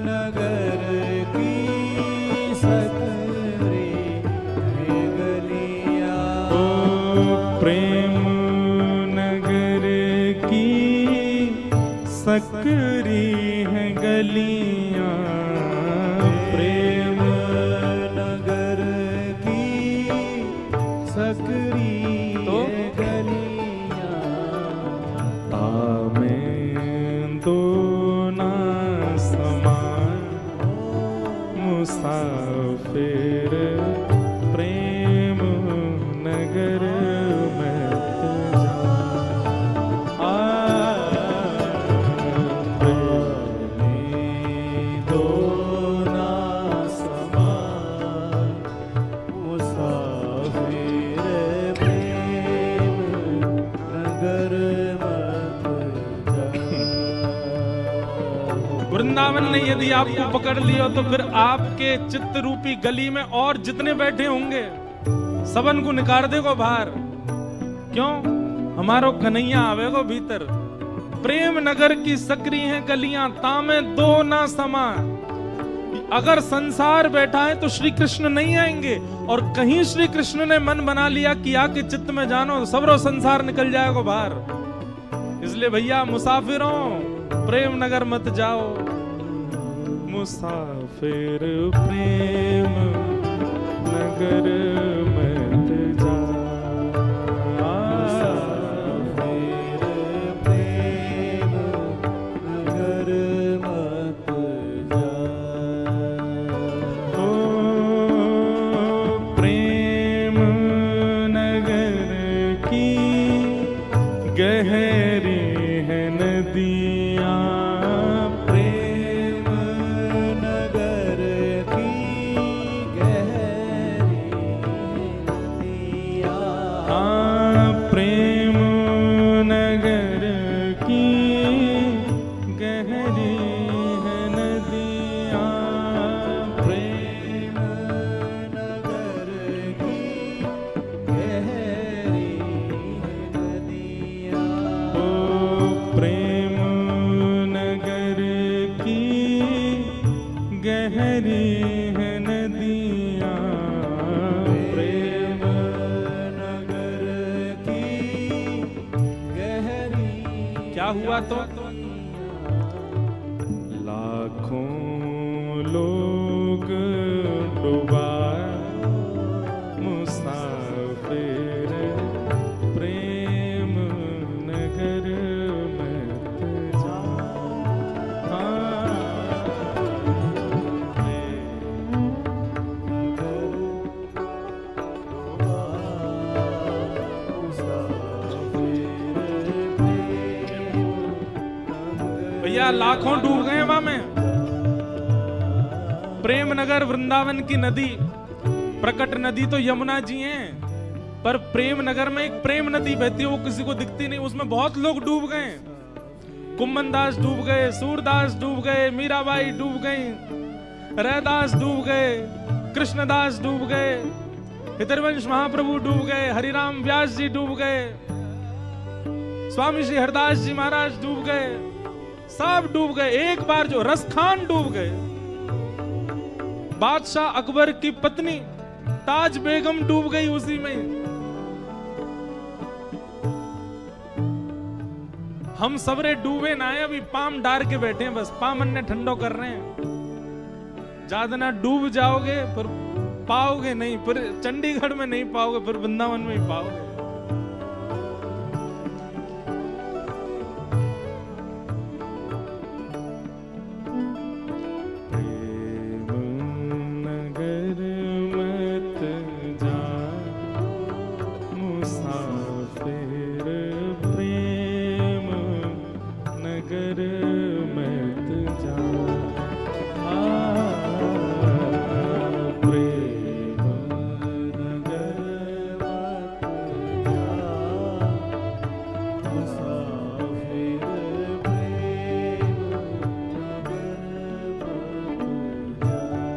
नगर की सकरी हैं गलियां, ओ प्रेम नगर की सकरी हैं गलियां, प्रेम नगर की सकरी तो मुसाफिर, प्रेम नगर मत जा, वृंदावन ने यदि आपको पकड़ लिया तो फिर आपके चित्त रूपी गली में और जितने बैठे होंगे सबन को निकाल देगो बाहर। क्यों? हमारो कन्हैया आवेगो भीतर। प्रेम नगर की सकरी हैं गलियां, तामे दो ना समा। अगर संसार बैठा है तो श्री कृष्ण नहीं आएंगे, और कहीं श्री कृष्ण ने मन बना लिया कि आके चित्त में जानो तो सबरो संसार निकल जाएगा बाहर। इसलिए भैया मुसाफिरों, प्रेम नगर मत जाओ। मुसाफिर प्रेम नगर मत जाओ। गहरी है नदियाँ, प्रेम नगर की गहरी नदियाँ। प्रेम नगर की गहरी है नदियाँ। प्रेम नगर की गहरी प्रेम नगर की गहरी है नदियाँ। प्रेम नगर की गहरी। क्या हुआ तो? लाखों लोग डूबा मुसाफिर प्रेम नगर मत जा। भैया लाखों डूब गए वहां में। प्रेम नगर वृंदावन की नदी, प्रकट नदी तो यमुना जी हैं, पर प्रेम नगर में एक प्रेम नदी बहती है, वो किसी को दिखती नहीं, उसमें बहुत लोग डूब गए। कुम्मन दास डूब गए, सूरदास डूब गए, मीराबाई डूब गई, रैदास डूब गए, कृष्णदास डूब गए, हितरवंश महाप्रभु डूब गए, हरिराम व्यास जी डूब गए, स्वामी श्री हरदास जी महाराज डूब गए, सब डूब गए। एक बार जो रसखान डूब गए, बादशाह अकबर की पत्नी ताज बेगम डूब गई उसी में। हम सबरे डूबे ना है, अभी पाम डार के बैठे हैं, बस पामन ने ठंडो कर रहे हैं। ज्यादा ना डूब जाओगे फिर पाओगे नहीं, फिर चंडीगढ़ में नहीं पाओगे, फिर वृंदावन में ही पाओगे।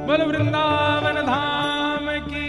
बोल वृंदावन धाम की।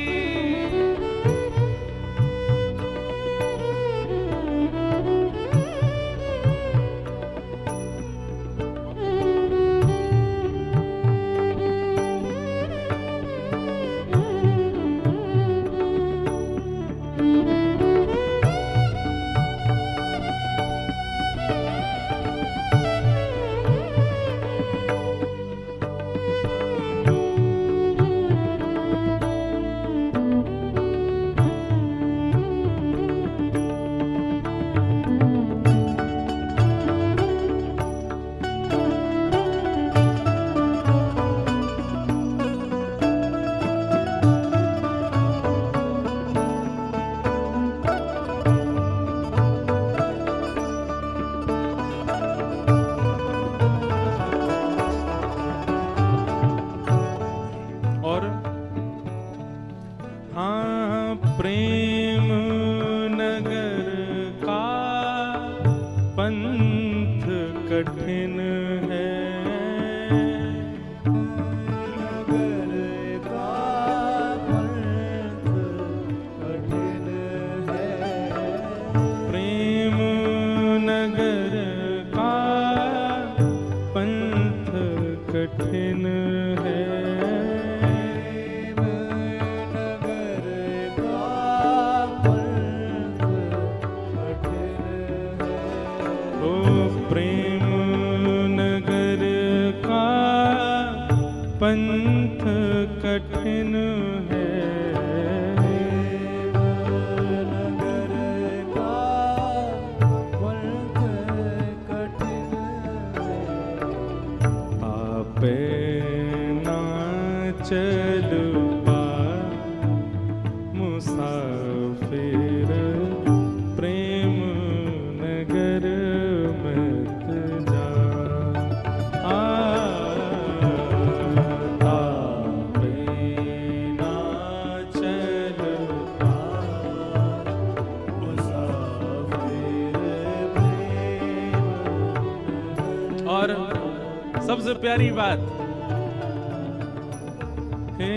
कठिन है। नगर का पंथ कठिन है। ओ प्रेम नगर का पंथ कठिन है। नगर का पंथ कठिन है। आपे ना चल पा मुसाफिर प्रेम नगर मत जा। आपे ना चल पा मुसाफिर प्रेम और सबसे प्यारी बात, हे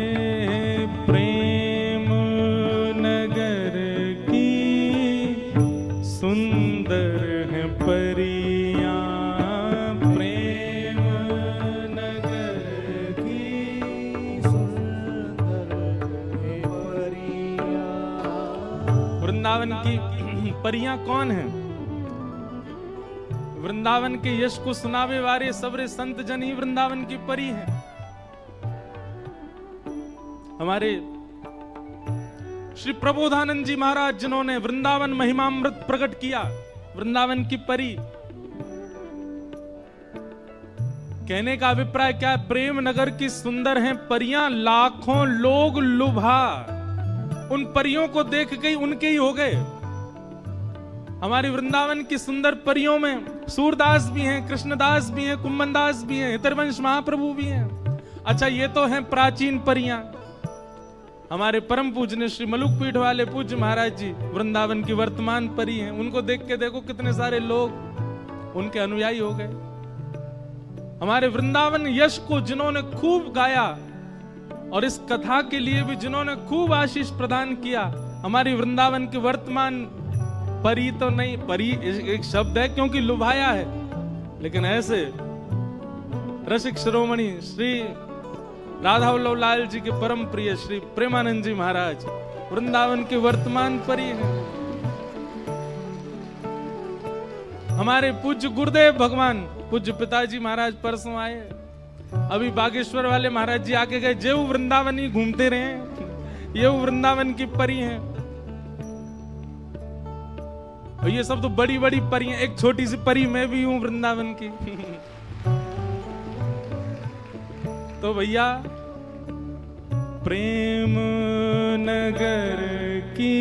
प्रेम नगर की सुंदर है परियां। प्रेम नगर की सुंदर है परियां। वृंदावन की परियां कौन हैं? वृंदावन के यश को सुनावे वाले सबरे संत जन ही वृंदावन की परी हैं। हमारे श्री प्रबोधानंद जी महाराज जिन्होंने वृंदावन महिमामृत प्रकट किया, वृंदावन की परी। कहने का अभिप्राय क्या है? प्रेम नगर की सुंदर हैं परियां, लाखों लोग लुभा उन परियों को देख के उनके ही हो गए। हमारी वृंदावन की सुंदर परियों में सूरदास भी हैं, कृष्णदास भी हैं, कुंभनदास भी हैं, हितरवंश महाप्रभु भी हैं। अच्छा, ये तो हैं प्राचीन परियां। हमारे परम पूज्य श्री मलुक पीठ वाले पूज्य महाराज जी वृंदावन की वर्तमान परी हैं। उनको देख के देखो कितने सारे लोग उनके अनुयायी हो गए। हमारे वृंदावन यश को जिन्होंने खूब गाया और इस कथा के लिए भी जिन्होंने खूब आशीष प्रदान किया, हमारी वृंदावन की वर्तमान परी तो नहीं, परी एक शब्द है क्योंकि लुभाया है, लेकिन ऐसे रसिक शिरोमणि श्री राधा वल्लभ लाल जी के परम प्रिय श्री प्रेमानंद जी महाराज वृंदावन के वर्तमान परी हैं। हमारे पूज्य गुरुदेव भगवान पूज्य पिताजी महाराज परसों आए, अभी बागेश्वर वाले महाराज जी आके गए, जेऊ वृंदावन ही घूमते रहे, ये वृंदावन की परी हैं। और ये सब तो बड़ी बड़ी परी हैं, एक छोटी सी परी मैं भी हूं वृंदावन की। तो भैया प्रेम नगर की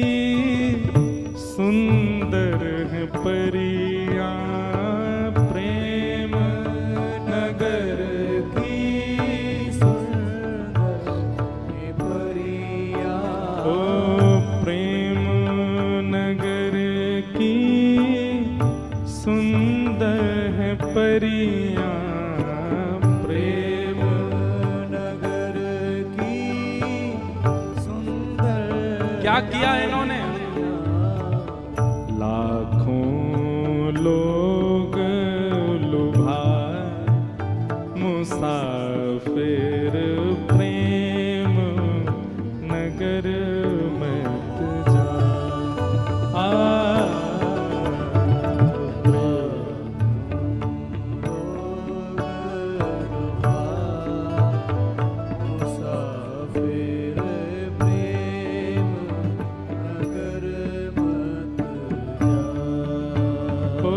सुंदर है परियां। प्रेम नगर की सुंदर है परियां। ओ प्रेम नगर की सुंदर है परियां। प्रेम नगर की सुंदर क्या किया इन्होंने? लाखों लोग लुभा मुसाफिर प्रेम नगर मत जा। मुसाफिर प्रेम नगर मत जा। ओ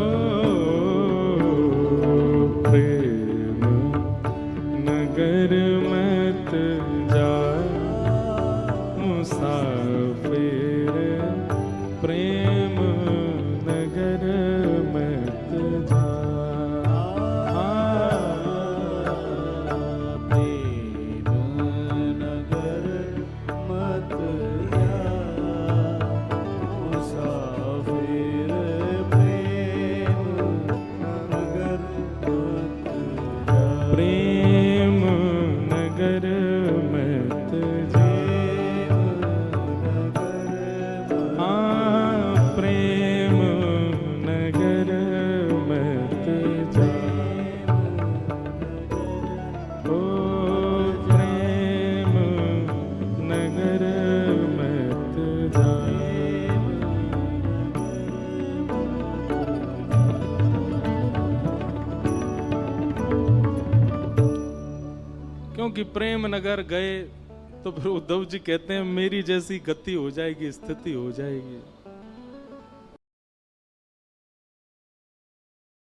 प्रेम नगर मत क्योंकि प्रेम नगर गए तो फिर उद्धव जी कहते हैं मेरी जैसी गति हो जाएगी, स्थिति हो जाएगी।